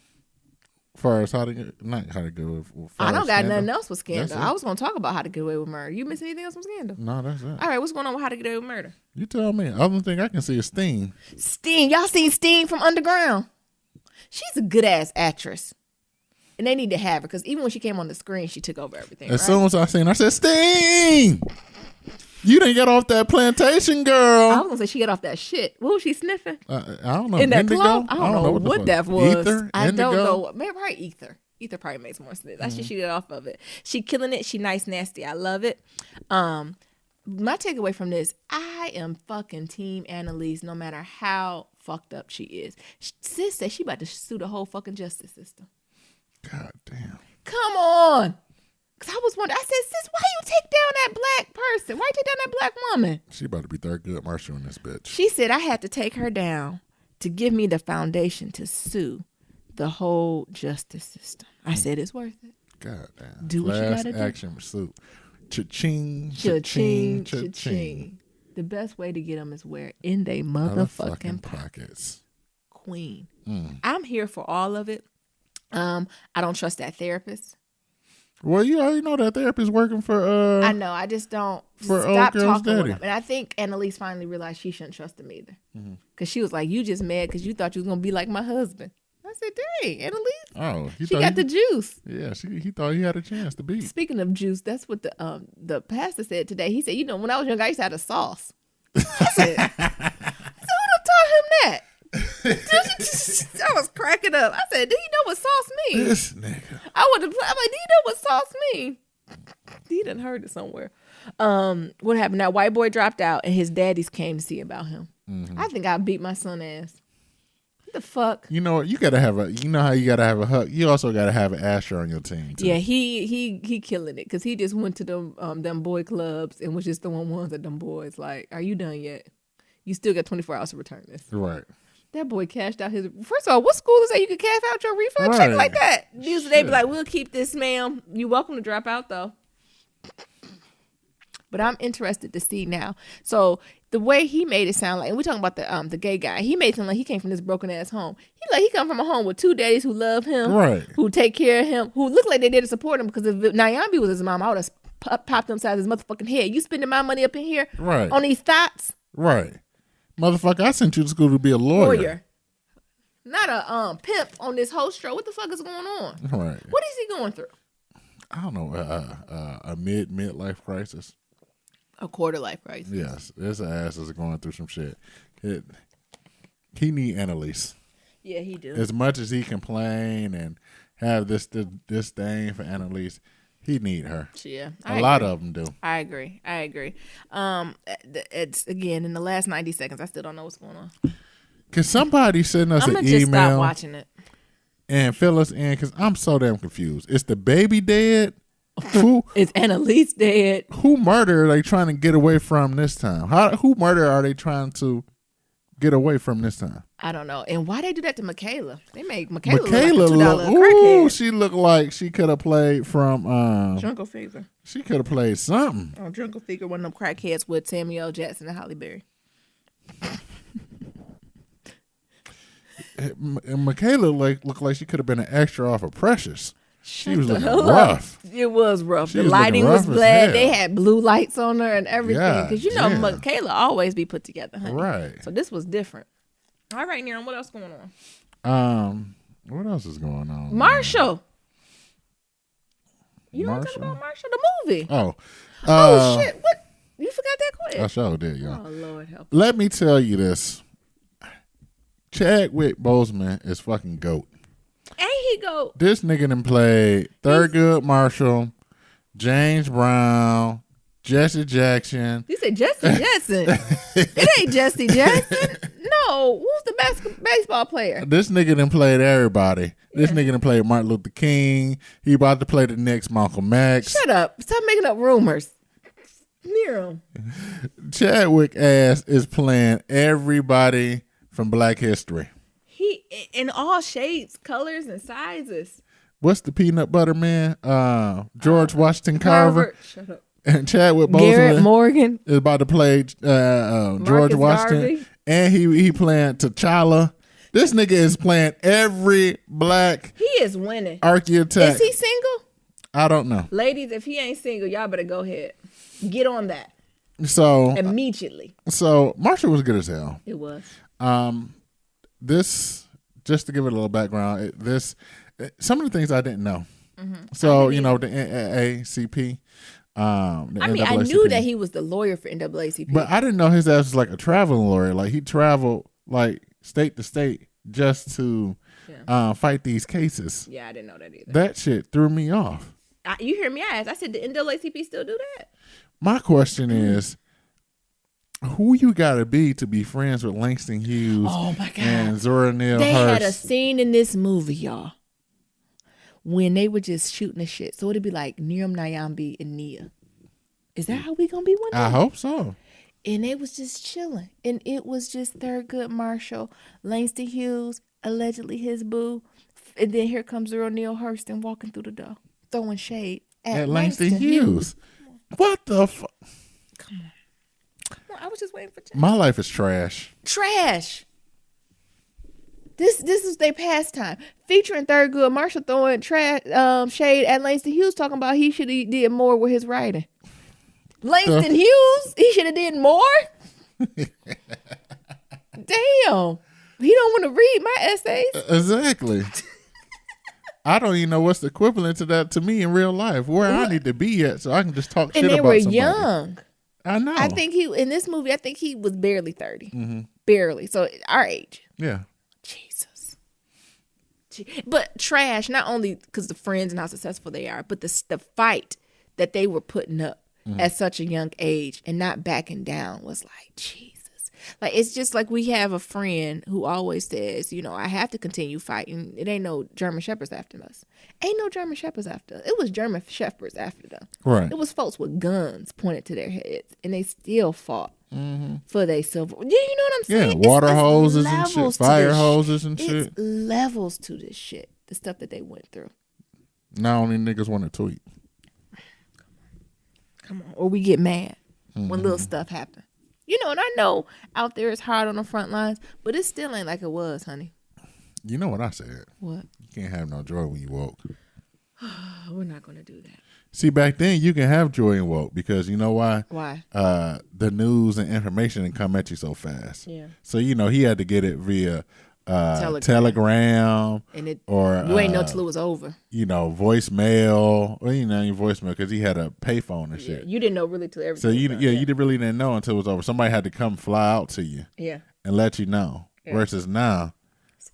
Far as how to get, not how to get away with I don't got Scandal? nothing else with Scandal. That's it? I was gonna talk about how to get away with murder. You miss anything else from Scandal? No, that's it. All right, what's going on with how to get away with murder? You tell me. Other thing I can see is Steen. Steen, y'all seen Steen from Underground? She's a good ass actress, and they need to have her because even when she came on the screen, she took over everything. As right? soon as I seen her, I said, Steen! You didn't get off that plantation, girl. I was gonna say she got off that shit. What was she sniffing? I don't know. In that Indigo? club? I don't know the what fuck. that was. Ether? I Indigo? don't know. Maybe probably ether. Ether probably makes more sense. I should she get off of it. She killing it. She nice, nasty. I love it. My takeaway from this, I am fucking team Annalise no matter how fucked up she is. Sis said she about to sue the whole fucking justice system. God damn. Come on. Because I was wondering, I said, sis, why you take down that black person? Why you take down that black woman? She about to be Thurgood Marshall in this bitch. She said, I had to take her down to give me the foundation to sue the whole justice system. I said, it's worth it. God damn. Do what you Class gotta do. action pursuit. Cha-ching, Cha-ching, cha-ching, cha-ching. cha-ching. The best way to get them is where in they motherfucking pockets. Queen. I'm here for all of it. I don't trust that therapist. Well, you already know that therapist working for I know. I just don't for stop old girl's talking with daddy. him. And I think Annalise finally realized she shouldn't trust him either. Because she was like, you just mad because you thought you was going to be like my husband. I said, dang, Annalise. Oh, She got the juice. Yeah, he thought he had a chance to beat. Speaking of juice, that's what the pastor said today. He said, when I was young, I used to have a sauce. I said, who taught him that? I was cracking up. I said, do you know what sauce means? This nigga. I'm like, do you know what sauce means? He done heard it somewhere. What happened? That white boy dropped out and his daddies came to see about him. I think I beat my son ass. What the fuck? You know what? You know how you gotta have a hug. You also gotta have an Asher on your team too. Yeah, he killing it because he just went to them boy clubs and was just throwing ones at them boys. Like, are you done yet? You still got 24 hours to return this. Right. That boy cashed out his. First of all, what school is that you can cash out your refund check like that? Usually they be like, "We'll keep this, ma'am. You're welcome to drop out though." But I'm interested to see now. So the way he made it sound like, and we're talking about the gay guy. He made it sound like he came from this broken ass home. He come from a home with two daddies who love him, right? Who take care of him, who look like they did to support him. Because if Nyambi was his mom, I would have popped him inside his motherfucking head. You spending my money up in here, right? On these thoughts, right? Motherfucker, I sent you to school to be a lawyer. Not a pimp on this whole show. What the fuck is going on? Right. What is he going through? I don't know. A midlife crisis. A quarter life crisis. Yes, his ass is going through some shit. He need Annalise. Yeah, he do. As much as he complain and have this thing for Annalise, he need her. Yeah, a lot of them do. I agree. It's again in the last 90 seconds. I still don't know what's going on. Can somebody send us an email? I'm gonna just stop watching it and fill us in because I'm so damn confused. Is the baby dead? Is Annalise dead? Who murder are they trying to get away from this time? Who murder are they trying to get away from this time? I don't know. And why they do that to Michaela? They make Michaela look like a $2 ooh, crackhead. she looked like she could have played from Jungle Fever. She could have played something. Oh, Jungle Fever, one of them crackheads with Samuel L. Jackson and Halle Berry. And Michaela looked like she could have been an extra off of Precious. She was looking Up. rough. It was rough. She the was lighting was rough bad. They had blue lights on her and everything. Because you know yeah. Michaela always be put together, honey. Right. So this was different. All right, Neron, what else going on? What else is going on? Marshall. Man? You don't talk about Marshall, the movie. Oh, shit! What? You forgot that quick? I sure did, y'all. Oh Lord, help! Let me tell you this: Chadwick Boseman is fucking GOAT. Ain't he GOAT? This nigga done played Thurgood Marshall, James Brown, Jesse Jackson. You said Jesse Jackson. It ain't Jesse Jackson. No, who's the baseball player? This nigga done played everybody. This nigga done played Martin Luther King. He about to play the next Malcolm X. Shut up! Stop making up rumors. Nero. Chadwick ass is playing everybody from Black History. He in all shades, colors, and sizes. What's the peanut butter man? George Washington Carver. Shut up. And Chadwick Garrett Boseman Morgan is about to play George Marcus Washington. Garvey. And he playing T'Challa. This nigga is playing every black He is winning. architect. Is he single? I don't know. Ladies, if he ain't single, y'all better go ahead. Get on that. So Immediately. Marshall was good as hell. It was. This, just to give it a little background, some of the things I didn't know. Mm-hmm. So, the NAACP. I knew that he was the lawyer for NAACP. But I didn't know his ass was like a traveling lawyer. Like, he traveled like state to state just to fight these cases. Yeah, I didn't know that either. That shit threw me off. You hear me ask. I said, did NAACP still do that? My question is, who you gotta be to be friends with Langston Hughes and Zora Neale They Hurst? had a scene in this movie, y'all, when they were just shooting the shit. So it'd be like Niram Nyambi and Nia. Is that how we gonna be one day? I hope so. And they was just chilling. And it was just Thurgood Marshall, Langston Hughes, allegedly his boo. And then here comes Zora Neale Hurst and walking through the door, throwing shade at Langston Hughes. What the fuck? Come on. I was just waiting for time. My life is trash. Trash. This is their pastime. Featuring Thurgood Marshall throwing shade at Langston Hughes, talking about he should have did more with his writing. Langston Hughes? He should have did more? Damn. He don't want to read my essays. Exactly. I don't even know what's the equivalent to that to me in real life, where I need to be at so I can just talk shit about somebody. And they were young. I know. I think in this movie, I think he was barely 30. Mm-hmm. Barely. So our age. Yeah. Jesus. But trash, not only because the friends and how successful they are, but the fight that they were putting up at such a young age and not backing down was like, Jesus. Like, it's just like we have a friend who always says, I have to continue fighting. It ain't no German Shepherds after us. Ain't no German Shepherds after us. It was German Shepherds after them. Right. It was folks with guns pointed to their heads, and they still fought for their silver. You know what I'm saying? Yeah, water hoses and shit, fire hoses and shit. It's levels to this shit, the stuff that they went through. Now only niggas want to tweet. Come on. Or we get mad when little stuff happen. And I know out there it's hard on the front lines, but it still ain't like it was, honey. You know what I said? What? You can't have no joy when you woke. We're not going to do that. See, back then you can have joy and woke because you know why? Why? The news and information didn't come at you so fast. Yeah. So, he had to get it via telegram and you ain't know till it was over. Voicemail, or your voicemail because he had a payphone and shit. You didn't know really till everything. So you really didn't know until it was over. Somebody had to come fly out to you, and let you know. Yeah. Versus now,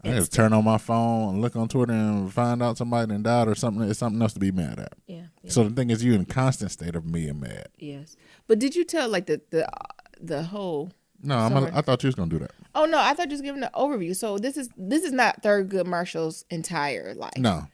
I just turn on my phone and look on Twitter and find out somebody done died or something. It's something else to be mad at. Yeah. So the thing is, you in constant state of being mad. Yes, but did you tell like the whole? No, I thought you was gonna do that. Oh no, I thought you was giving an overview. So this is not Thurgood Marshall's entire life. No,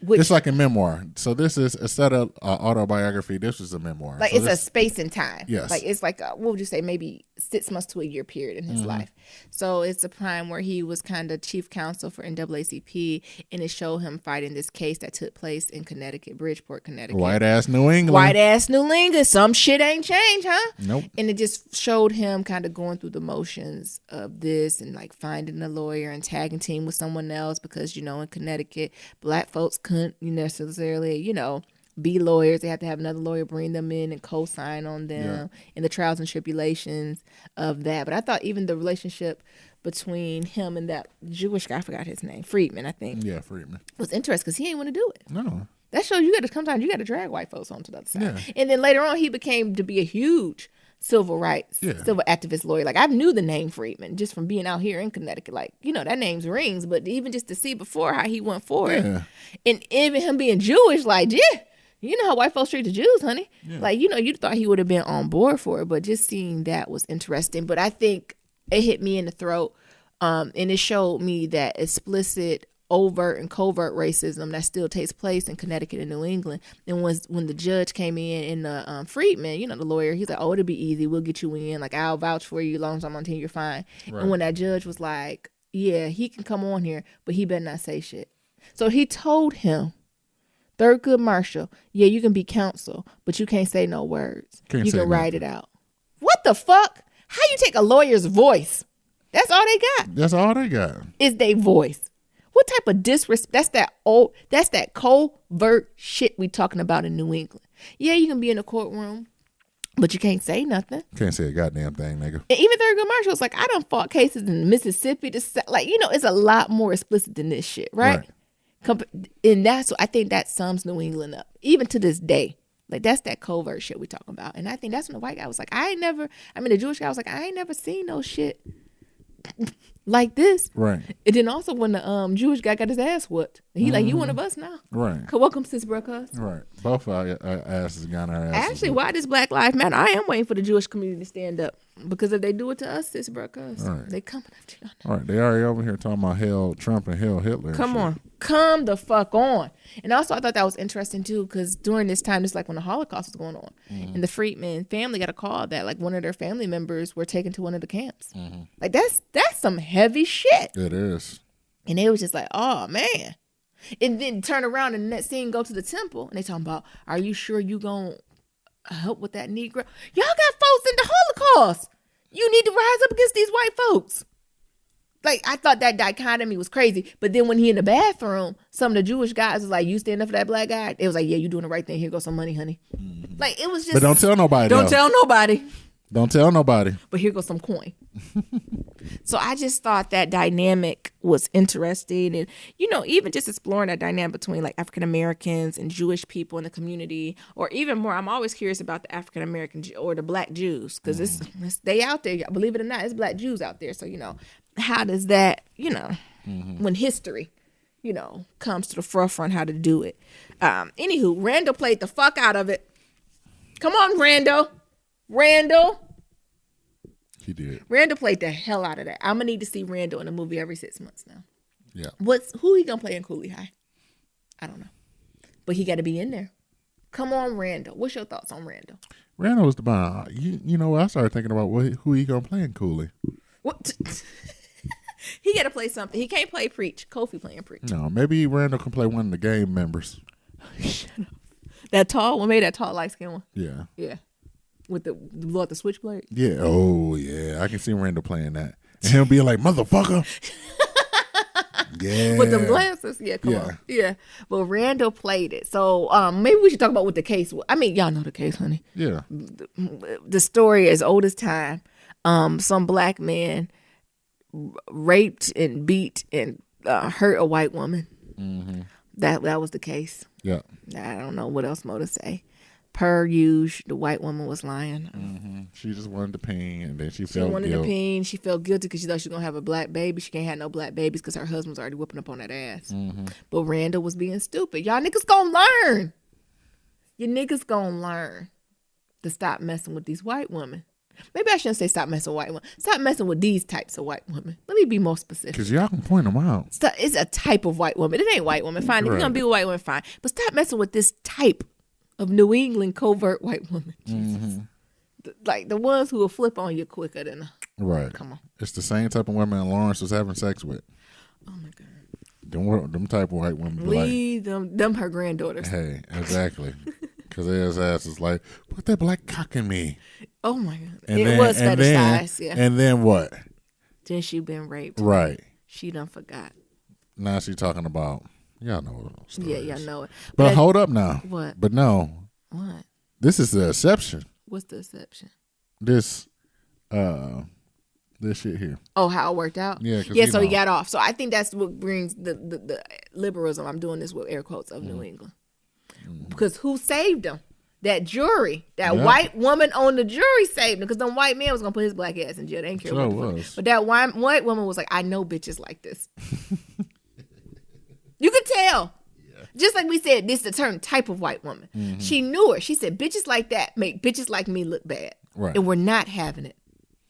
it's like a memoir. So this is instead of autobiography, this is a memoir. Like, so it's a space and time. Yes, like it's like what would you say? Maybe 6 months to a year period in his life. So it's a time where he was kind of chief counsel for NAACP, and it showed him fighting this case that took place in Connecticut, Bridgeport, Connecticut. White ass New England. Some shit ain't changed, huh? Nope. And it just showed him kind of going through the motions of this and like finding a lawyer and tagging team with someone else because in Connecticut, black folks couldn't necessarily be lawyers. They have to have another lawyer bring them in and co-sign on them and the trials and tribulations of that. But I thought even the relationship between him and that Jewish guy, I forgot his name, Friedman, I think. Yeah, Friedman. Was interesting because he ain't want to do it. No. That shows sometimes you got to drag white folks onto the other side. Yeah. And then later on, he became to be a huge civil rights, civil activist lawyer. Like, I knew the name Friedman just from being out here in Connecticut. Like, that name's rings, but even just to see before how he went forward. Yeah. And even him being Jewish, like, you know how white folks treat the Jews, honey. Yeah. Like, you thought he would have been on board for it, but just seeing that was interesting. But I think it hit me in the throat, and it showed me that explicit, overt and covert racism that still takes place in Connecticut and New England. And when the judge came in the Friedman, you know, the lawyer, he's like, oh, it'll be easy. We'll get you in. Like, I'll vouch for you as long as I'm on team, you're fine. Right. And when that judge was like, yeah, he can come on here, but he better not say shit. So he told him, Thurgood Marshall, yeah, you can be counsel, but you can't say no words. You can write it out. What the fuck? How you take a lawyer's voice? That's all they got. That's all they got. Is their voice. What type of disrespect? That's that covert shit we talking about in New England. Yeah, you can be in a courtroom, but you can't say nothing. Can't say a goddamn thing, nigga. And even Thurgood Marshall's like, I done fought cases in Mississippi. Like, you know, it's a lot more explicit than this shit, right? And I think that sums New England up, even to this day. Like, that's that covert shit we talking about. And I think that's when the white guy was like, the Jewish guy was like, I ain't never seen no shit like this. Right. And then also when the Jewish guy got his ass whooped, he like, you one of us now. Right. Welcome, sis, bro, cuz. Right. Both our asses got our asses. Actually, why does Black Lives Matter? I am waiting for the Jewish community to stand up. Because if they do it to us, sis, bro, cuz, they coming after you. All right. They already over here talking about hell Trump and hell Hitler. Come on. Come the fuck on. And also, I thought that was interesting, too, because during this time, it's like when the Holocaust was going on. Mm-hmm. And the Friedman family got a call that, like, one of their family members were taken to one of the camps. Mm-hmm. Like, that's some heavy shit. It is. And they was just like, oh, man. And then turn around and that scene go to the temple. And they talking about, are you sure you going to help with that Negro? Y'all got folks in the Holocaust. You need to rise up against these white folks. Like, I thought that dichotomy was crazy. But then when he in the bathroom, some of the Jewish guys was like, you stand up for that black guy? It was like, yeah, you doing the right thing. Here goes some money, honey. Mm-hmm. Like, it was just. But don't tell nobody. Don't tell nobody. Don't tell nobody. But here goes some coin. So I just thought that dynamic was interesting. And, you know, even just exploring that dynamic between like African Americans and Jewish people in the community, or even more, I'm always curious about the African American or the Black Jews, because it's they out there. Believe it or not, it's Black Jews out there. So, you know, how does that, you know, when history, you know, comes to the forefront, how to do it. Anywho, Randall played the fuck out of it. Come on, Randall. He did. Randall played the hell out of that. I'm gonna need to see Randall in a movie every 6 months now. Yeah. Who he gonna play in Cooley High? I don't know, but he got to be in there. Come on, Randall. What's your thoughts on Randall? Randall was the bomb. You know what? I started thinking about who he gonna play in Cooley. What? He got to play something. He can't play Preach. Kofi playing Preach. No, maybe Randall can play one of the gang members. Shut up. That tall one, maybe that tall light skin one. Yeah. Yeah. With the switchblade? Yeah. Oh, yeah. I can see Randall playing that. And him being like, motherfucker. Yeah. With them glasses. Yeah, come on. Yeah. But Randall played it. So maybe we should talk about what the case was. I mean, y'all know the case, honey. Yeah. The story is old as time. Some black man raped and beat and hurt a white woman. Mm-hmm. That was the case. Yeah. I don't know what else more to say. Per usual, the white woman was lying. Mm-hmm. She just wanted to peen, and then she felt guilty. She wanted to peen. She felt guilty because she thought she was going to have a black baby. She can't have no black babies because her husband's already whooping up on that ass. Mm-hmm. But Randall was being stupid. Y'all niggas going to learn. You niggas going to learn to stop messing with these white women. Maybe I shouldn't say stop messing with white women. Stop messing with these types of white women. Let me be more specific. Because y'all can point them out. It's a type of white woman. It ain't white woman. Fine. If you're going to be a white woman, fine. But stop messing with this type of New England covert white woman. Jesus. Like the ones who will flip on you quicker than right. Come on. It's the same type of women Lawrence was having sex with. Oh my God. Them type of white women. Leave them her granddaughters. Hey, exactly. Because his ass is like, put that black cock in me. Oh my God. It was fetishized, yeah. And then what? Then she been raped. Right. She done forgot. Now she talking about, y'all know those stories. Yeah, y'all know it. But hold up now. What? But no. What? This is the exception. What's the exception? This shit here. Oh, how it worked out? Yeah. Yeah, so he got off. So I think that's what brings the liberalism, I'm doing this with air quotes, of New England. Because who saved him? That jury. That white woman on the jury saved him. Because them white man was going to put his black ass in jail. They didn't care what the fuck. But that white woman was like, I know bitches like this. You could tell. Yeah. Just like we said, this is a certain type of white woman. Mm-hmm. She knew her. She said, bitches like that make bitches like me look bad. Right. And we're not having it.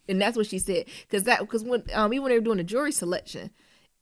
And that's what she said. Because when even when they were doing the jury selection,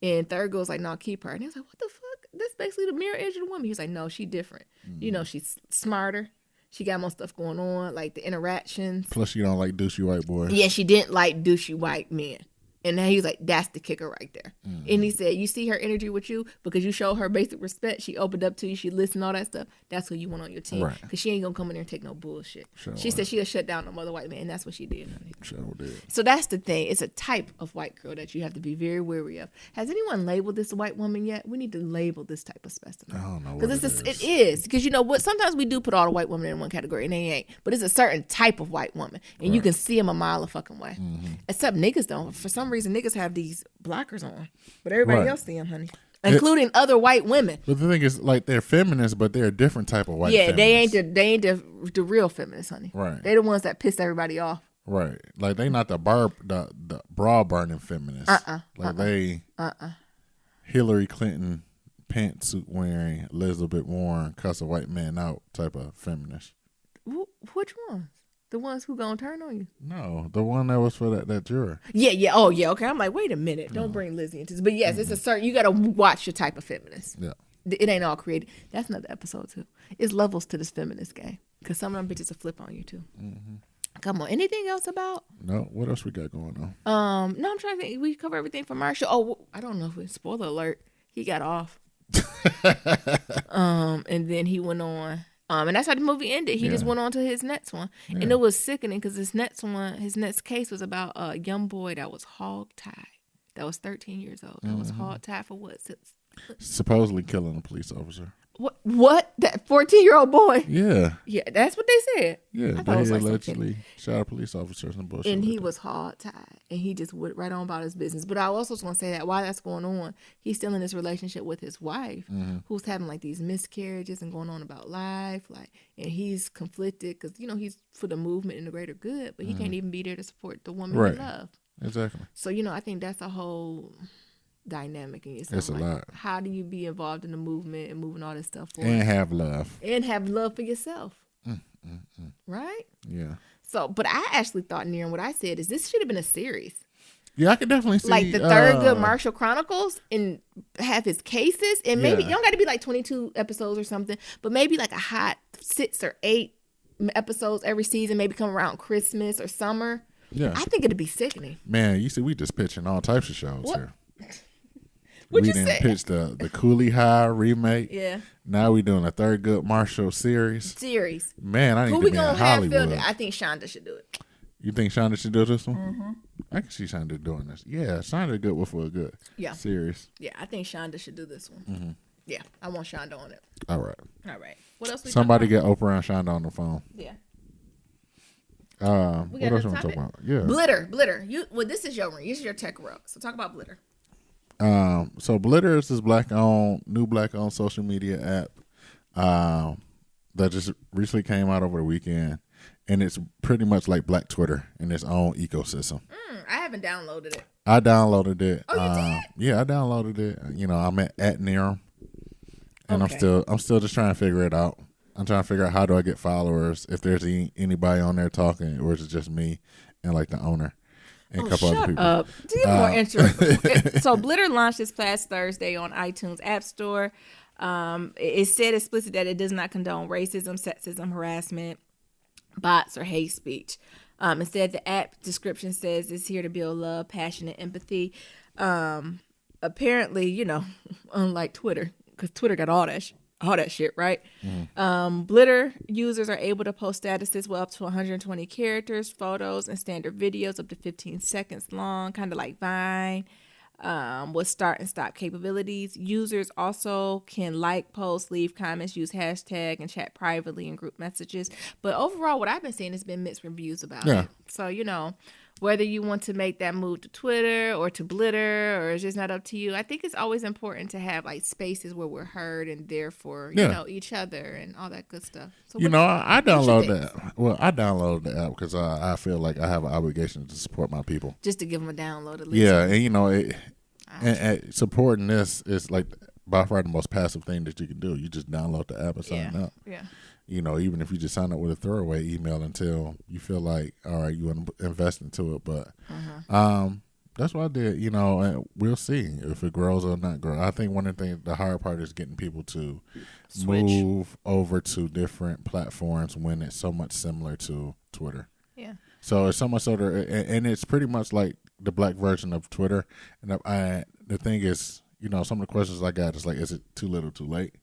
And third girl's like, no, keep her. And he was like, what the fuck? That's basically the mirror image of the woman. He was like, no, she different. You know, she's smarter. She got more stuff going on, like the interactions. Plus, she don't like douchey white boys. Yeah, she didn't like douchey white men. And then he was like, that's the kicker right there. And he said, you see her energy with you because you show her basic respect. She opened up to you. She listened, all that stuff. That's who you want on your team. Right. Because she ain't going to come in there and take no bullshit. Sure She said she'll shut down them other white men. And that's what she did, honey. Sure did. So that's the thing. It's a type of white girl that you have to be very wary of. Has anyone labeled this a white woman yet? We need to label this type of specimen. I don't know what Because it is. Because you know what? Sometimes we do put all the white women in one category and they ain't. But it's a certain type of white woman. And you can see them a mile a fucking way. Except niggas don't. For some reason, niggas have these blockers on. But everybody else see them, honey. Including other white women. But the thing is, like, they're feminists, but they're a different type of white feminists. feminists. They ain't the real feminists, honey. Right. They the ones that piss everybody off. Right. Like, they not the bra burning feminists. They Hillary Clinton pantsuit wearing, Elizabeth Warren cuss a white man out type of feminist. Which ones? The ones who gonna turn on you? No, the one that was for that juror. Yeah. Oh, yeah. Okay. I'm like, wait a minute. Don't bring Lizzie into this. But yes, it's a certain. You gotta watch your type of feminist. Yeah. It ain't all created. That's another episode too. It's levels to this feminist game because some of them bitches will flip on you too. Come on. Anything else about? No. What else we got going on? No. I'm trying to think. We cover everything from Marshall. Oh, I don't know if it's spoiler alert. He got off. And then he went on. And that's how the movie ended. He just went on to his next one. Yeah. And it was sickening because his next case was about a young boy that was hog-tied. That was 13 years old. That was hog-tied for what? Supposedly killing a police officer. What? That 14-year-old boy? Yeah. Yeah, that's what they said. Yeah, they allegedly shot a police officer and bullshit. And he was hog-tied. And he just went right on about his business. But I also was going to say that while that's going on, he's still in this relationship with his wife, who's having like these miscarriages and going on about life. And he's conflicted because, you know, he's for the movement and the greater good, but he can't even be there to support the woman he loves. Exactly. So, you know, I think that's a whole dynamic in yourself. It's a lot. How do you be involved in the movement and moving all this stuff forward? And have love. And have love for yourself. Right? Yeah. So, but I actually thought, Near, what I said is this should have been a series. Yeah, I could definitely see. Like the Thurgood Marshall Chronicles and have his cases. And maybe, you don't got to be like 22 episodes or something, but maybe like a hot 6 or 8 episodes every season, maybe come around Christmas or summer. Yeah. I think it'd be sickening. Man, you see, we just pitching all types of shows here. What'd we you didn't say? pitch the Cooley High remake. Yeah. Now we doing a Thurgood Marshall series. Man, I need to be in Hollywood. I think Shonda should do it. You think Shonda should do this one? I can see Shonda doing this. Yeah, Shonda good with for a good series. Yeah, I think Shonda should do this one. Yeah, I want Shonda on it. All right. What else? Somebody get Oprah and Shonda on the phone. Yeah. What else you want to talk about? Yeah. Blitter. This is your ring. This is your tech rock. So talk about Blitter. So Blitter is this new black owned social media app that just recently came out over the weekend, and it's pretty much like Black Twitter in its own ecosystem. I haven't downloaded it. I downloaded it. Oh, you did? Yeah, I downloaded it. You know, I'm at Near 'em, and I'm still just trying to figure it out. I'm trying to figure out how do I get followers, if there's anybody on there talking, or is it just me and like the owner. And a couple other people. Up. To get more interesting. So Blitter launched this past Thursday on iTunes App Store. It said explicit that it does not condone racism, sexism, harassment, bots, or hate speech. Instead, the app description says it's here to build love, passion, and empathy. Apparently, you know, unlike Twitter, because Twitter got all that shit, right? Blitter users are able to post statuses with up to 120 characters, photos, and standard videos up to 15 seconds long, kind of like Vine, with start and stop capabilities. Users also can like posts, leave comments, use hashtag, and chat privately in group messages. But overall, what I've been seeing has been mixed reviews about it. So, you know, whether you want to make that move to Twitter or to Blitter, or it's just not up to you. I think it's always important to have like spaces where we're heard and there for you know, each other and all that good stuff. So I downloaded that. Well, I downloaded the app because I feel like I have an obligation to support my people. Just to give them a download at least. Yeah, and you know, and supporting this is like by far the most passive thing that you can do. You just download the app and sign up. Yeah. You know, even if you just sign up with a throwaway email until you feel like, all right, you want to invest into it. But, That's what I did. You know, and we'll see if it grows or not grow. I think one of the things, the hard part is getting people to Switch. move over to different platforms when it's so much similar to Twitter. Yeah. So it's so much sort and it's pretty much like the black version of Twitter. And the thing is, you know, some of the questions I got is like, is it too little, too late?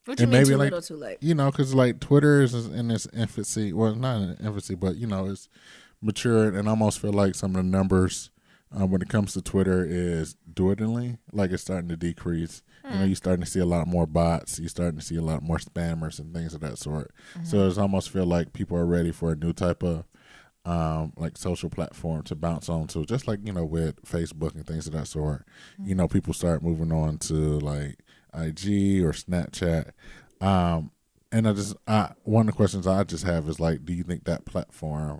What you And mean maybe too like, little, too late? you know, because like Twitter is in its infancy. Well, not in its infancy, but you know, it's matured, and I almost feel like some of the numbers when it comes to Twitter is dwindling. Like it's starting to decrease. You know, you're starting to see a lot more bots. You're starting to see a lot more spammers and things of that sort. So it's almost feel like people are ready for a new type of like social platform to bounce on to, just like, you know, with Facebook and things of that sort. You know, people start moving on to like IG or Snapchat. And one of the questions I just have is like, do you think that platform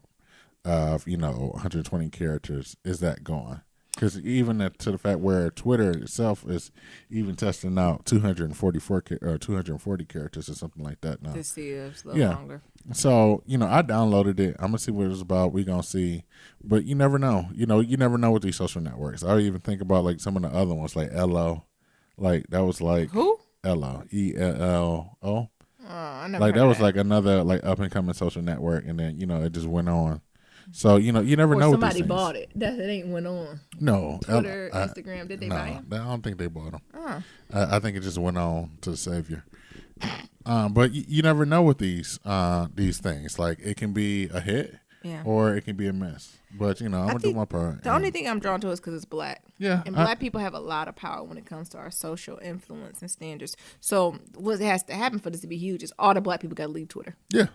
of, you know, 120 characters, is that gone? Because even to the fact where Twitter itself is even testing out 244 or 240 characters or something like that now. To see if it's a little longer. So, you know, I downloaded it. I'm going to see what it's about. We're going to see. But you never know. You know, you never know with these social networks. I even think about like some of the other ones, like Elo. Like that was like. Who? Elo. ELLO. Oh, I never Like heard that of was like another like up and coming social network, and then, you know, it just went on. So, you know, you never or know. Somebody with these bought things. it. It ain't went on. No, Twitter, Instagram. Did they buy no, him? I don't think they bought them. Oh. I think it just went on to the savior. But you never know with these things. Like it can be a hit, Yeah. or it can be a miss. But you know, I'm gonna do my part. The only thing I'm drawn to is because it's black. Yeah, and black people have a lot of power when it comes to our social influence and standards. So what has to happen for this to be huge is all the black people got to leave Twitter. Yeah,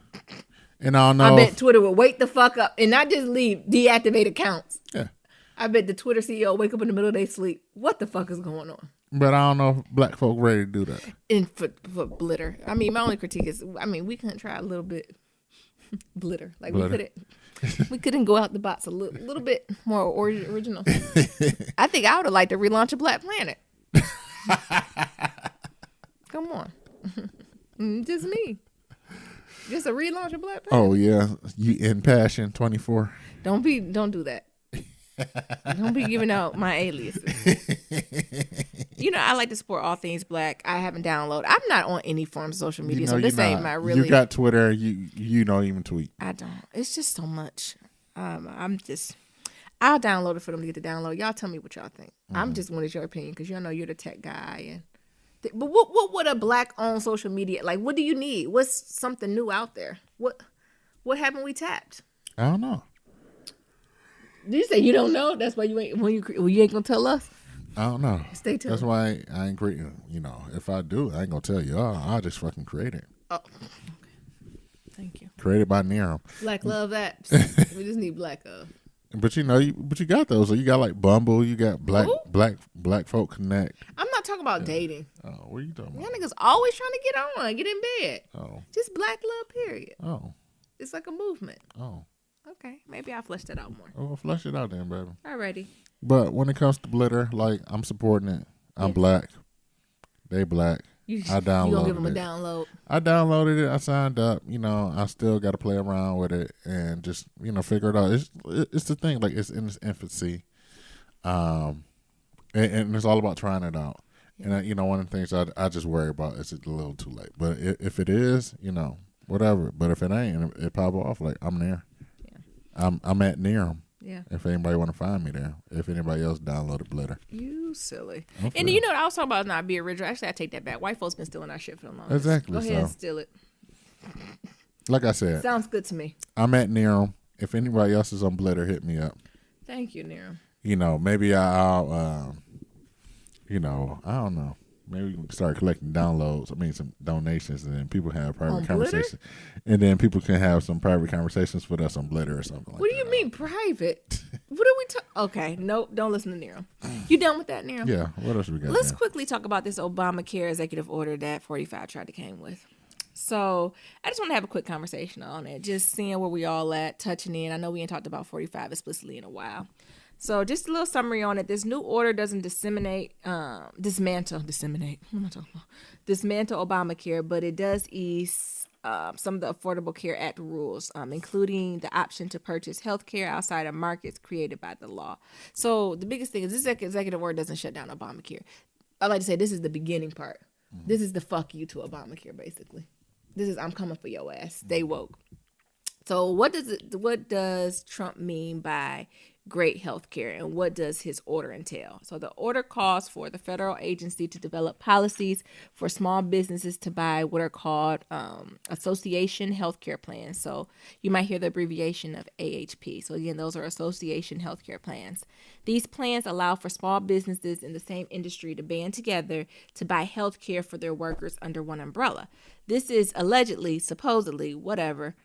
and I don't know. I bet Twitter will wake the fuck up and not just leave, deactivate accounts. Yeah, I bet the Twitter CEO wake up in the middle of their sleep. What the fuck is going on? But I don't know if black folk ready to do that. And for Blitter, I mean, my only critique is, I mean, we couldn't try a little bit Blitter. Like we couldn't go out the box a little bit more original. I think I would have liked to relaunch a Black Planet. Come on, just me. Just a relaunch of Black Planet. Oh yeah, you in Passion 24. Don't do that. Don't be giving out my aliases. You know, I like to support all things black. I haven't downloaded. I'm not on any form of social media, so this ain't my really. You got Twitter. You don't even tweet. I don't. It's just so much. I'll download it for them to get the download. Y'all tell me what y'all think. I'm just wanting your opinion because y'all know you're the tech guy. But what would a black-owned social media, like, what do you need? What's something new out there? What haven't we tapped? I don't know. Did you say you don't know? That's why you ain't gonna tell us? I don't know. Stay tuned. That's why I ain't creating. You know, if I do, I ain't gonna tell you. I'll just fucking create it. Oh, okay. Thank you. Created by Nerum. Black love apps. We just need black love. But you know, you got those. So you got like Bumble. You got Black Folk Connect. I'm not talking about dating. Oh, what are you talking about? Y'all niggas always trying to get in bed. Oh. Just black love, period. Oh. It's like a movement. Oh. Okay, maybe I'll flesh that out more. Oh, well, flush it out then, baby. Alrighty. But when it comes to Blitter, like, I'm supporting it. I'm black. They black. I downloaded You gonna give them a it. download? I downloaded it. I signed up. You know, I still got to play around with it and just, you know, figure it out. It's the thing. Like, it's in its infancy. And it's all about trying it out. Yeah. And, you know, one of the things I just worry about is it's a little too late. But if it is, you know, whatever. But if it ain't, it pop off, like, I'm there. Yeah. I'm at Nerum. Yeah. If anybody want to find me there. If anybody else downloaded Blitter. You silly. And you know what I was talking about not be original. Actually, I take that back. White folks been stealing our shit for the longest. Exactly. Go ahead and steal it. Like I said. Sounds good to me. I'm at Nerum. If anybody else is on Blitter, hit me up. Thank you, Nerum. You know, maybe I'll you know, I don't know. Maybe we can start collecting downloads. I mean, some donations, and then people have private conversations. And then people can have some private conversations with us on Blitter or something like that. What do you mean private? What are we talking? Okay, nope, don't listen to Nerum. You done with that, Nerum? Yeah, what else we got? Let's quickly talk about this Obamacare executive order that 45 tried to came with. So I just want to have a quick conversation on it, just seeing where we all at, touching in. I know we ain't talked about 45 explicitly in a while. So just a little summary on it. This new order doesn't dismantle Obamacare, but it does ease some of the Affordable Care Act rules, including the option to purchase health care outside of markets created by the law. So the biggest thing is this executive order doesn't shut down Obamacare. I like to say this is the beginning part. This is the fuck you to Obamacare, basically. This is I'm coming for your ass. Stay woke. So what does Trump mean by great health care, and what does his order entail? So the order calls for the federal agency to develop policies for small businesses to buy what are called association healthcare plans. So you might hear the abbreviation of AHP. So again, those are association healthcare plans. These plans allow for small businesses in the same industry to band together to buy health care for their workers under one umbrella. This is allegedly, supposedly, whatever,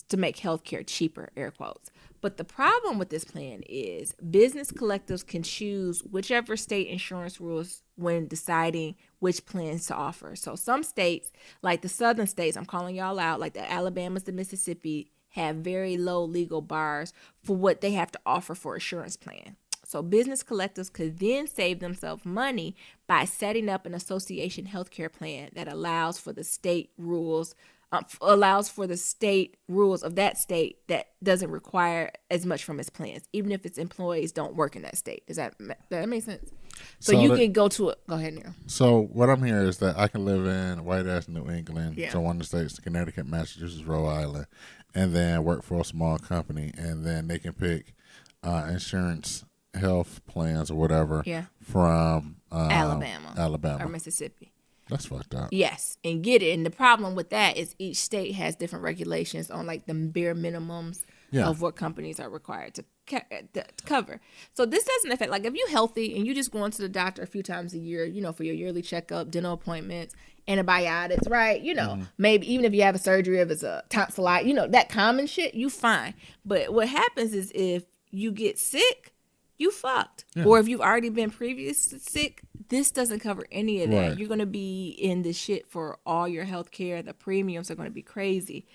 to make healthcare cheaper, air quotes. But the problem with this plan is business collectives can choose whichever state insurance rules when deciding which plans to offer. So some states, like the southern states, I'm calling y'all out, like the Alabamas, the Mississippi, have very low legal bars for what they have to offer for insurance plan. So business collectives could then save themselves money by setting up an association healthcare plan that allows for the state rules of that state that doesn't require as much from its plans, even if its employees don't work in that state. Does that make sense? So you can go to it. Go ahead, Neil. So what I'm hearing is that I can live in white-ass New England, so one of the states, Connecticut, Massachusetts, Rhode Island, and then work for a small company, and then they can pick insurance health plans or whatever from Alabama or Mississippi. That's fucked up. Yes, and get it. And the problem with that is each state has different regulations on like the bare minimums of what companies are required to cover. So this doesn't affect, like if you're healthy and you just going to the doctor a few times a year, for your yearly checkup, dental appointments, antibiotics, right? Maybe even if you have a surgery, if it's a tonsillitis, that common shit, you fine. But what happens is if you get sick, you fucked. Yeah. Or if you've already been previously sick, this doesn't cover any of that. Right. You're going to be in the shit for all your health care. The premiums are going to be crazy.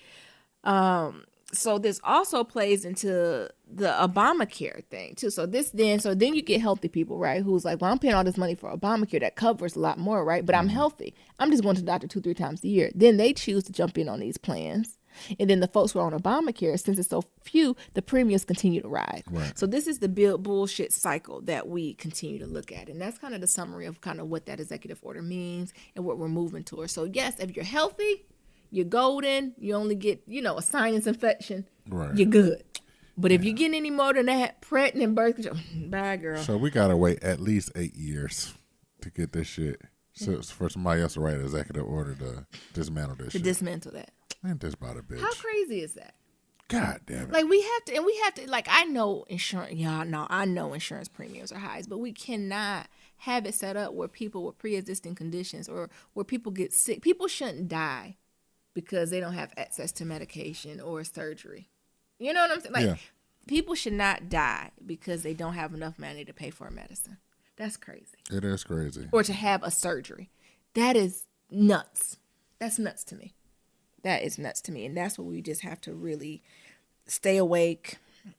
So this also plays into the Obamacare thing too. So then you get healthy people, right? Who's like, well, I'm paying all this money for Obamacare that covers a lot more, right? But I'm healthy. I'm just going to the doctor 2-3 times a year. Then they choose to jump in on these plans. And then the folks who are on Obamacare, since it's so few, the premiums continue to rise. Right. So this is the bullshit cycle that we continue to look at. And that's kind of the summary of kind of what that executive order means and what we're moving towards. So yes, if you're healthy, you're golden, you only get, a sinus infection, you're good. But if you get any more than that, pregnant, birth control, bye, girl. So we got to wait at least 8 years to get this shit. So for somebody else to write an executive order to dismantle this shit. To dismantle that. Ain't this about a bitch? How crazy is that? God damn it. Like we have to, like I know insurance, I know insurance premiums are high, but we cannot have it set up where people with pre-existing conditions or where people get sick. People shouldn't die because they don't have access to medication or surgery. You know what I'm saying? Like people should not die because they don't have enough money to pay for medicine. That's crazy. It is crazy. Or to have a surgery. That is nuts. That's nuts to me. That is nuts to me. And that's what we just have to really stay awake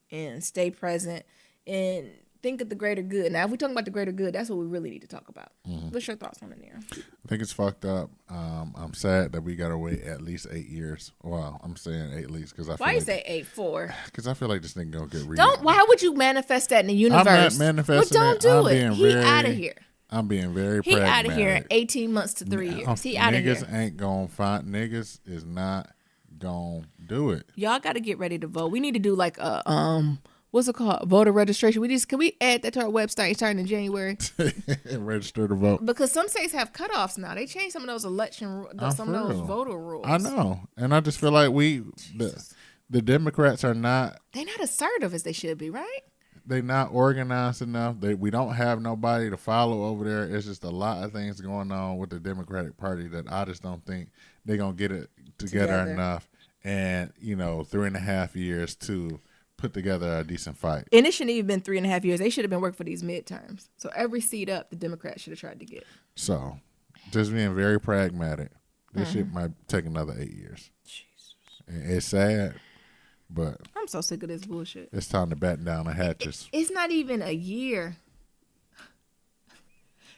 and stay present and think of the greater good. Now, if we're talking about the greater good, that's what we really need to talk about. Mm-hmm. What's your thoughts on it, Nero? I think it's fucked up. I'm sad that we got to wait at least 8 years. Well, I'm saying 8 at least because I feel Why you say 8 for? Because I feel like this thing going to get real. Why would you manifest that in the universe? I'm not manifesting don't do it. He out of here. I'm being very pragmatic. He out of here in 18 months to 3 years. He out of here. Niggas ain't going to find. Niggas is not going to do it. Y'all got to get ready to vote. We need to do like a, what's it called? Voter registration. Can we add that to our website starting in January? Register to vote. Because some states have cutoffs now. They changed some of those some of those voter rules. I know. And I just feel like the Democrats are not. They're not assertive as they should be, right? They're not organized enough. We don't have nobody to follow over there. It's just a lot of things going on with the Democratic Party that I just don't think they're going to get it together enough. And, 3.5 years to put together a decent fight. And it shouldn't even been 3.5 years. They should have been working for these midterms. So every seat up, the Democrats should have tried to get. So, just being very pragmatic, this shit might take another 8 years. Jesus. And it's sad. But I'm so sick of this bullshit. It's time to batten down the hatches. It's not even a year.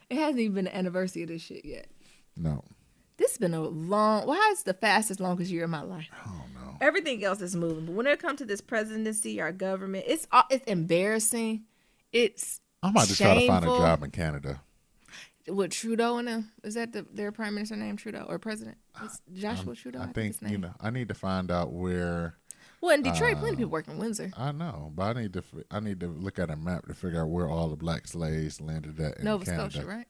It hasn't even been the anniversary of this shit yet. No. This has been a long. Why is the fastest, longest year of my life? I don't know. Everything else is moving, but when it comes to this presidency, our government, it's embarrassing. It's I'm about to try to find a shameful. job in Canada. With Trudeau and them, is that their prime minister named Trudeau or president? It's Joshua Trudeau. I think I need to find out where. Well, in Detroit, plenty of people work in Windsor. I know, but I need to look at a map to figure out where all the black slaves landed at in Nova Canada. Scotia, right?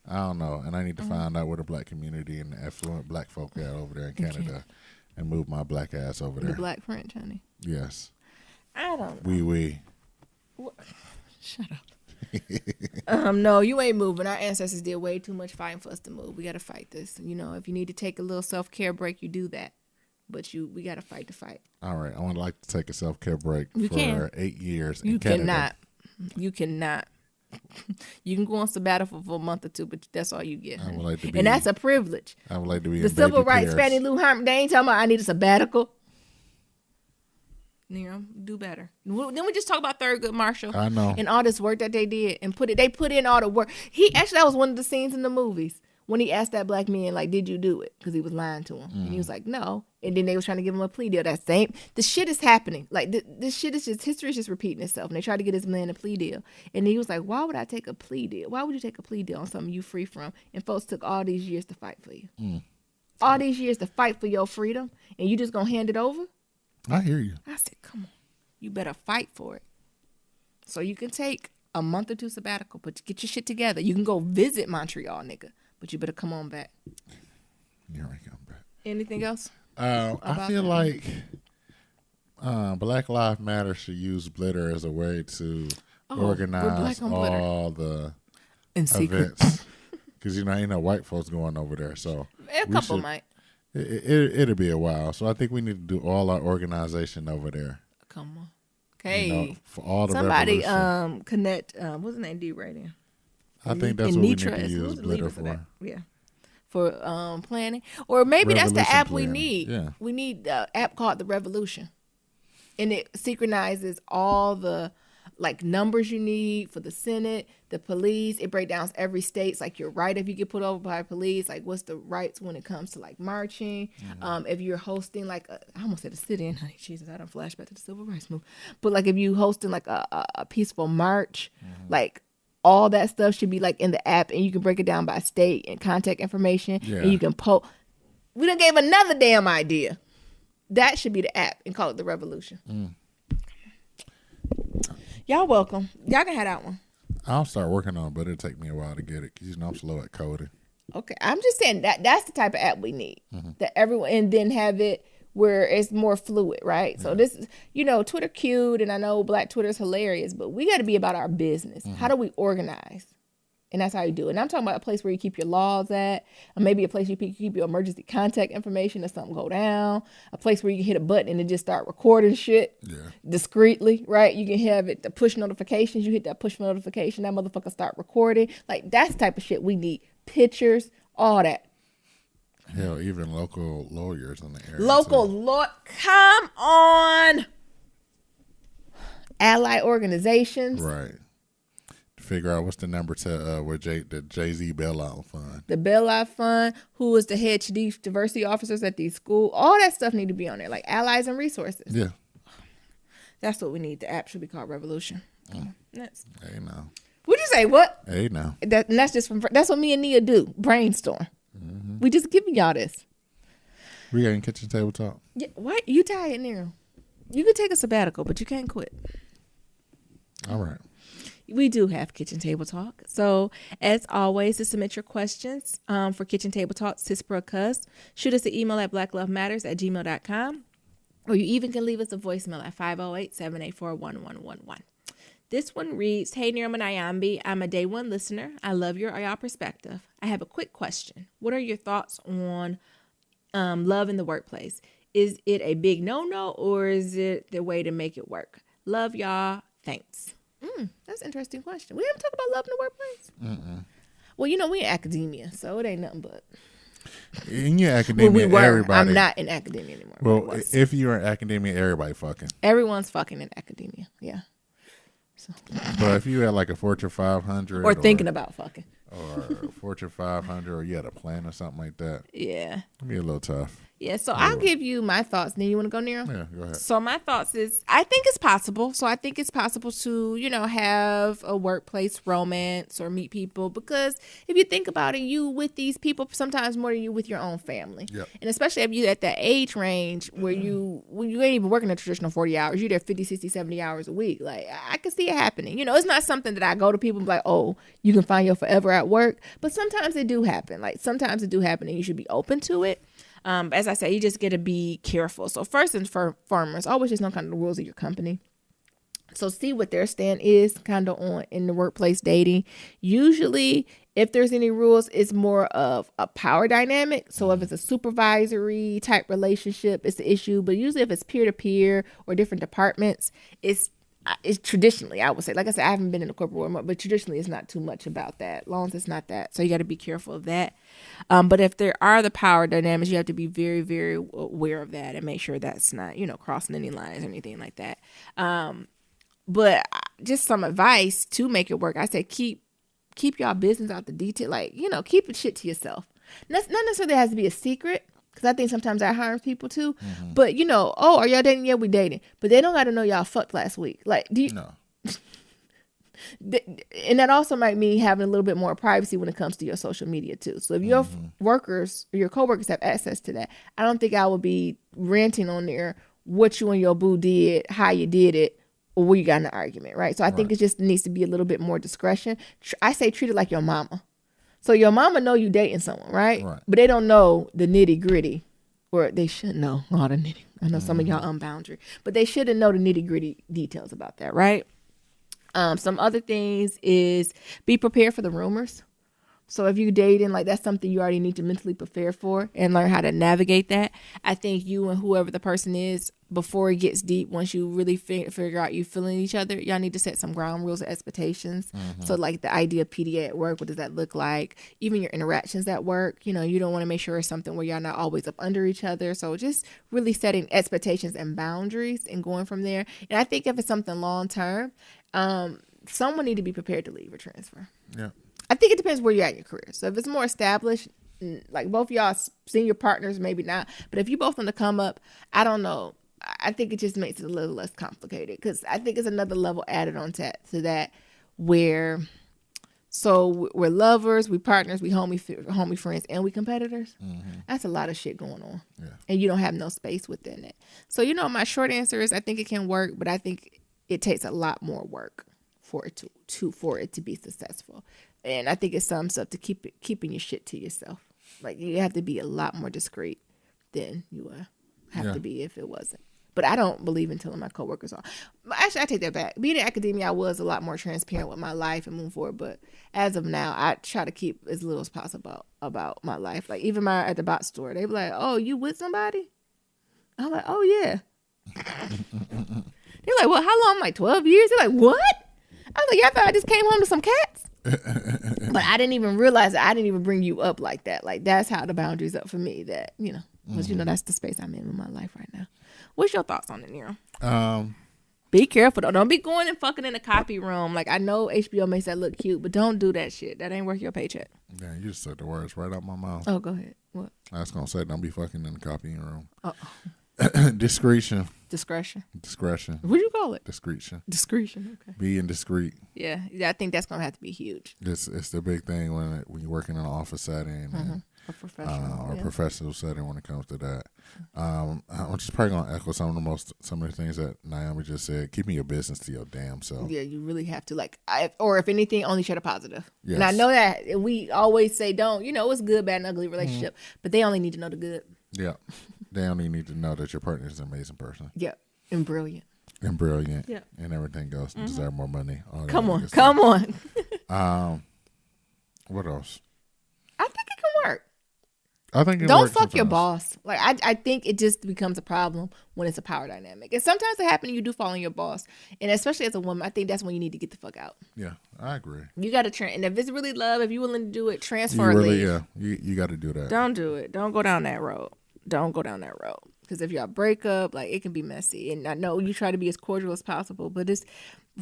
I don't know, and I need to find out where the black community and the affluent black folk are over there in Canada, and move my black ass over there. The black French, honey. Yes. I don't know. Oui. Shut up. No, you ain't moving. Our ancestors did way too much fighting for us to move. We got to fight this. You know, if you need to take a little self-care break, you do that. But we got to fight the fight. All right. I would like to take a self-care break for 8 years in You Canada. cannot. You cannot. You can go on sabbatical for a month or two, but that's all you get. I would like to be, and that's a privilege. I would like to be the in civil Baby rights Paris. Fannie Lou Harper. They ain't talking about I need a sabbatical. You know, do better. Then we just talk about Thurgood Marshall. I know. And all this work that they did and they put in all the work. That was one of the scenes in the movies when he asked that black man, like, did you do it? Because he was lying to him. And he was like, no. And then they was trying to give him a plea deal. The shit is happening. Like, this shit is history is just repeating itself. And they tried to get his man a plea deal. And he was like, why would I take a plea deal? Why would you take a plea deal on something you free from? And folks took all these years to fight for you. All these years to fight for your freedom. And you just going to hand it over? I hear you. I said, come on. You better fight for it. So you can take a month or two sabbatical, but get your shit together. You can go visit Montreal, nigga. But you better come on back. Here I come back. Anything else? I feel like Black Lives Matter should use Blitter as a way to organize all the events. Because, ain't no white folks going over there. So A couple might. It'll be a while. So I think we need to do all our organization over there. Come on. Okay. For all the somebody revolution. connect, what's the name, D right there? I think that's what we need to use Blitter for. Yeah. For planning. Or maybe that's the app we need. Yeah. We need an app called The Revolution. And it synchronizes all the numbers you need for the Senate, the police. It breaks down every state's your right if you get put over by police, what's the rights when it comes to marching. If you're hosting I almost said a sit-in, honey, Jesus, I don't flashback to the civil rights movement. But if you hosting a peaceful march, all that stuff should be in the app, and you can break it down by state and contact information, and you can post. We done gave another damn idea. That should be the app, and call it The Revolution. Y'all welcome. Y'all can have that one. I'll start working on it, but it'll take me a while to get it because I'm slow at coding. Okay, I'm just saying that's the type of app we need. That everyone, and then have it where it's more fluid, right? So this is, Twitter cute, and I know Black Twitter is hilarious, but we got to be about our business. How do we organize? And that's how you do it. And I'm talking about a place where you keep your laws at, or maybe a place you keep your emergency contact information if something go down, a place where you can hit a button and it just start recording shit discreetly, right? You can have it, the push notifications, you hit that push notification, that motherfucker start recording. That's the type of shit we need. Pictures, all that. Hell, even local lawyers in the area. Come on. Ally organizations. Right. Figure out what's the number to the Jay-Z bailout fund. The bailout fund, who is the head chief diversity officers at these schools. All that stuff need to be on there, allies and resources. Yeah. That's what we need. The app should be called Revolution. Next. Hey, now. What'd you say? What? Hey, now. That's what me and Nia do. Brainstorm. We just giving y'all this. We got kitchen table talk. Yeah, what? You tired now. You can take a sabbatical, but you can't quit. All right. We do have Kitchen Table Talk. So, as always, to submit your questions for Kitchen Table Talk, CISPRA-CUS, shoot us an email at blacklovematters@gmail.com, or you even can leave us a voicemail at 508-784-1111. This one reads, Hey, Nirma Nyambi, I'm a day one listener. I love y'all perspective. I have a quick question. What are your thoughts on love in the workplace? Is it a big no-no, or is it the way to make it work? Love y'all. Thanks. That's an interesting question. We haven't talked about love in the workplace. Well, we in academia, so it ain't nothing but. In your academia, everybody. I'm not in academia anymore. Well, if you're in academia, everybody fucking. Everyone's fucking in academia. Yeah. So. But if you had a Fortune 500, or thinking about fucking, or Fortune 500, or you had a plan or something like that. Yeah. It'd be a little tough. Yeah, so I'll give you my thoughts. Then you want to go, Nero? Yeah, go ahead. So my thoughts is, I think it's possible. So I think it's possible to, have a workplace romance or meet people, because if you think about it, you with these people sometimes more than you with your own family. Yep. And especially if you at that age range where when you ain't even working a traditional 40 hours, you're there 50, 60, 70 hours a week. Like, I can see it happening. It's not something that I go to people and be like, oh, you can find your forever at work. But sometimes it do happen. Like, sometimes it do happen, and you should be open to it. As I say, you just got to be careful. So first and foremost, always just know kind of the rules of your company. So see what their stand is kind of on in the workplace dating. Usually, if there's any rules, it's more of a power dynamic. So if it's a supervisory type relationship, it's the issue. But usually if it's peer-to-peer or different departments, it's traditionally, I would say, like I said, I haven't been in the corporate world, but traditionally it's not too much about that, as long as it's not that. So you got to be careful of that. But if there are the power dynamics, you have to be very, very aware of that and make sure that's not, crossing any lines or anything like that. But just some advice to make it work. I say keep y'all business out the detail. Like, keep the shit to yourself. Not necessarily has to be a secret, because I think sometimes that harms people too. Mm-hmm. But, oh, are y'all dating? Yeah, we dating. But they don't got to know y'all fucked last week. Like, do you... No. And that also might mean having a little bit more privacy when it comes to your social media too. So if your workers or your coworkers have access to that, I don't think I would be ranting on there what you and your boo did, how you did it, or where you got in an argument, right? So I think it just needs to be a little bit more discretion. I say treat it like your mama. So your mama know you dating someone, right? But they don't know the nitty gritty, or they should know all the nitty. I know some of y'all unboundary, but they shouldn't know the nitty gritty details about that, right? Some other things is be prepared for the rumors. So if you're dating, like, that's something you already need to mentally prepare for and learn how to navigate that. I think you and whoever the person is, before it gets deep, once you really figure out you feeling each other, y'all need to set some ground rules and expectations. So like the idea of PDA at work, what does that look like? Even your interactions at work, you don't want to make sure it's something where y'all not always up under each other. So just really setting expectations and boundaries and going from there. And I think if it's something long term, someone need to be prepared to leave or transfer. Yeah. I think it depends where you're at in your career. So if it's more established, like both of y'all senior partners, maybe not. But if you both on the come up, I don't know. I think it just makes it a little less complicated, because I think it's another level added on to that where, so we're lovers, we partners, we homie friends, and we competitors. That's a lot of shit going on. Yeah. And you don't have no space within it. So, my short answer is I think it can work, but I think it takes a lot more work for it to be successful. And I think it sums up to keeping your shit to yourself. Like, you have to be a lot more discreet than you have to be if it wasn't. But I don't believe in telling my coworkers all. Actually, I take that back. Being in academia, I was a lot more transparent with my life and moving forward. But as of now, I try to keep as little as possible about my life. Like, even at the bot store, they be like, "Oh, you with somebody?" I'm like, "Oh yeah." They're like, "Well, how long?" I'm like, 12 years. They're like, "What?" I was like, "Yeah, I thought I just came home to some cats." But I didn't even realize that I didn't even bring you up like that. Like, that's how the boundaries up for me, that, because, that's the space I'm in my life right now. What's your thoughts on it, Nero? Be careful, though. Don't be going and fucking in the copy room. Like, I know HBO makes that look cute, but don't do that shit. That ain't worth your paycheck. Yeah, you just said the words right out my mouth. Oh, go ahead. What? I was going to say, don't be fucking in the copying room. Discretion. What do you call it? Discretion. Okay. Being discreet. Yeah, I think that's gonna have to be huge. It's the big thing when you're working in an office setting and a professional setting when it comes to that. I'm just probably gonna echo some of the things that Naomi just said. Keeping your business to your damn self. Yeah, you really have to. Like, or if anything, only share the positive. Yes. And I know that we always say don't. It's good, bad, and ugly relationship, but they only need to know the good. Yeah. They only need to know that your partner is an amazing person. Yeah, and brilliant. Yeah. And everything else. Deserve more money. Come on. What else? I think it can work. I think it don't fuck your boss. Like, I think it just becomes a problem when it's a power dynamic. And sometimes it happens, you do fall on your boss. And especially as a woman, I think that's when you need to get the fuck out. Yeah, I agree. You got to and if it's really love, if you're willing to do it, transfer and leave. Yeah, you got to do that. Don't do it. Don't go down that road. Because if y'all break up, like, it can be messy. And I know you try to be as cordial as possible, but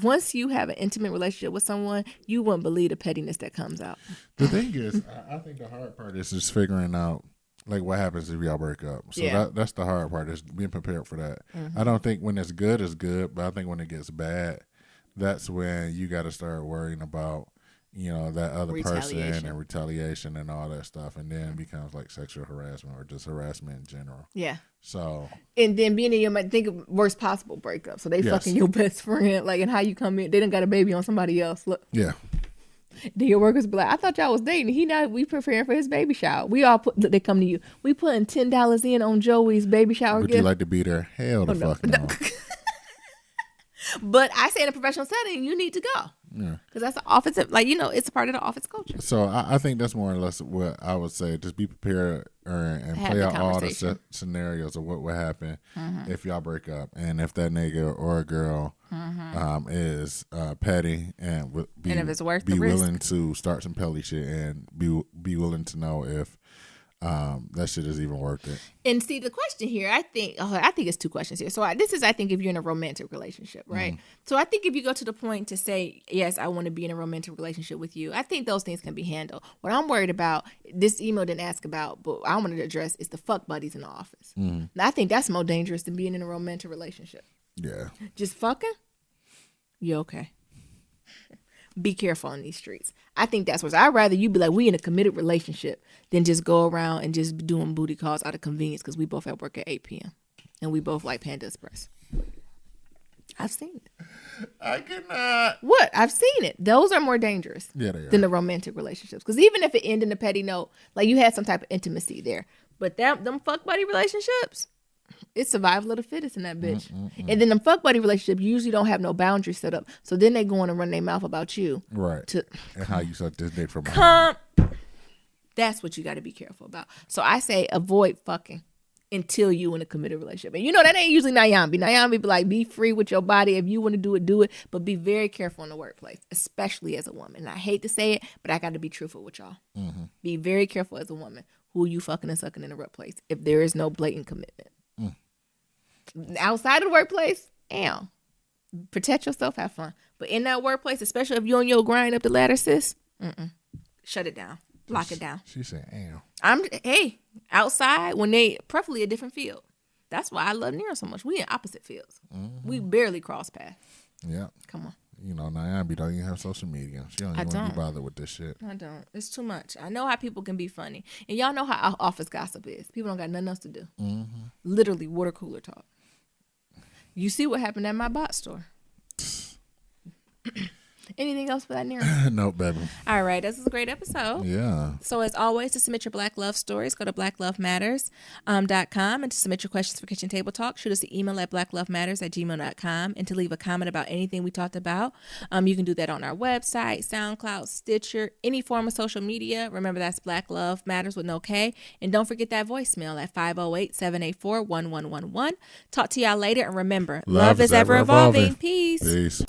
once you have an intimate relationship with someone, you wouldn't believe the pettiness that comes out. The thing is, I think the hard part is just figuring out like what happens if y'all break up. So that's the hard part, is being prepared for that. I don't think when it's good, but I think when it gets bad, that's when you got to start worrying about, that other person and retaliation and all that stuff, and then it becomes like sexual harassment or just harassment in general. Yeah. So. And then being in your mind, think of worst possible breakup. So they fucking your best friend, like, and how you come in, they done got a baby on somebody else. Look. Yeah. Then your workers be like, I thought y'all was dating. We preparing for his baby shower. We all they come to you. We putting $10 in on Joey's baby shower Would gift. you like to be there? Hell the fuck no. But I say in a professional setting, you need to go. Yeah. Because that's the office, it's a part of the office culture. So I think that's more or less what I would say. Just be prepared and play out all the scenarios of what would happen if y'all break up. And if that nigga or a girl is petty and if it's worth be willing to start some pelly shit and be willing to know if that shit is even worth it. And see, the question here, I think it's two questions here. So this is, I think, if you're in a romantic relationship, right? So I think if you go to the point to say, yes, I want to be in a romantic relationship with you, I think those things can be handled. What I'm worried about, this email didn't ask about, but I wanted to address, is the fuck buddies in the office. Now, I think that's more dangerous than being in a romantic relationship. Yeah. Just fucking? You okay? Be careful on these streets. I think that's worse. I'd rather you be like, we in a committed relationship than just go around and just doing booty calls out of convenience because we both at work at 8 p.m. and we both like Panda Express. I've seen it. I cannot. What? I've seen it. Those are more dangerous than the romantic relationships. Because even if it ended in a petty note, like you had some type of intimacy there. But them fuck buddy relationships, it's survival of the fittest in that bitch. And then them fuck buddy relationships usually don't have no boundaries set up. So then they go on and run their mouth about you. Right. And how you suck this dick from behind. That's what you got to be careful about. So I say avoid fucking until you in a committed relationship. And that ain't usually Nyambi. Nyambi be like, be free with your body. If you want to do it, do it. But be very careful in the workplace, especially as a woman. And I hate to say it, but I got to be truthful with y'all. Be very careful as a woman who you fucking and sucking in the workplace if there is no blatant commitment. Outside of the workplace, protect yourself, have fun. But in that workplace, especially if you're on your grind up the ladder, sis, shut it down. Lock it down. She said, outside when they, preferably a different field. That's why I love Nero so much. We in opposite fields. We barely cross paths. Yeah. Come on. Nyambi don't even have social media. She don't even want to be bothered with this shit. I don't. It's too much. I know how people can be funny. And y'all know how office gossip is. People don't got nothing else to do. Literally water cooler talk. You see what happened at my bot store. Anything else for that, Nero? Nope, baby. All right. This is a great episode. Yeah. So as always, to submit your Black Love stories, go to blacklovematters.com. And to submit your questions for Kitchen Table Talk, shoot us an email at blacklovematters@gmail.com. And to leave a comment about anything we talked about, you can do that on our website, SoundCloud, Stitcher, any form of social media. Remember, that's Black Love Matters with no K. And don't forget that voicemail at 508-784-1111. Talk to y'all later. And remember, love is ever evolving. Peace.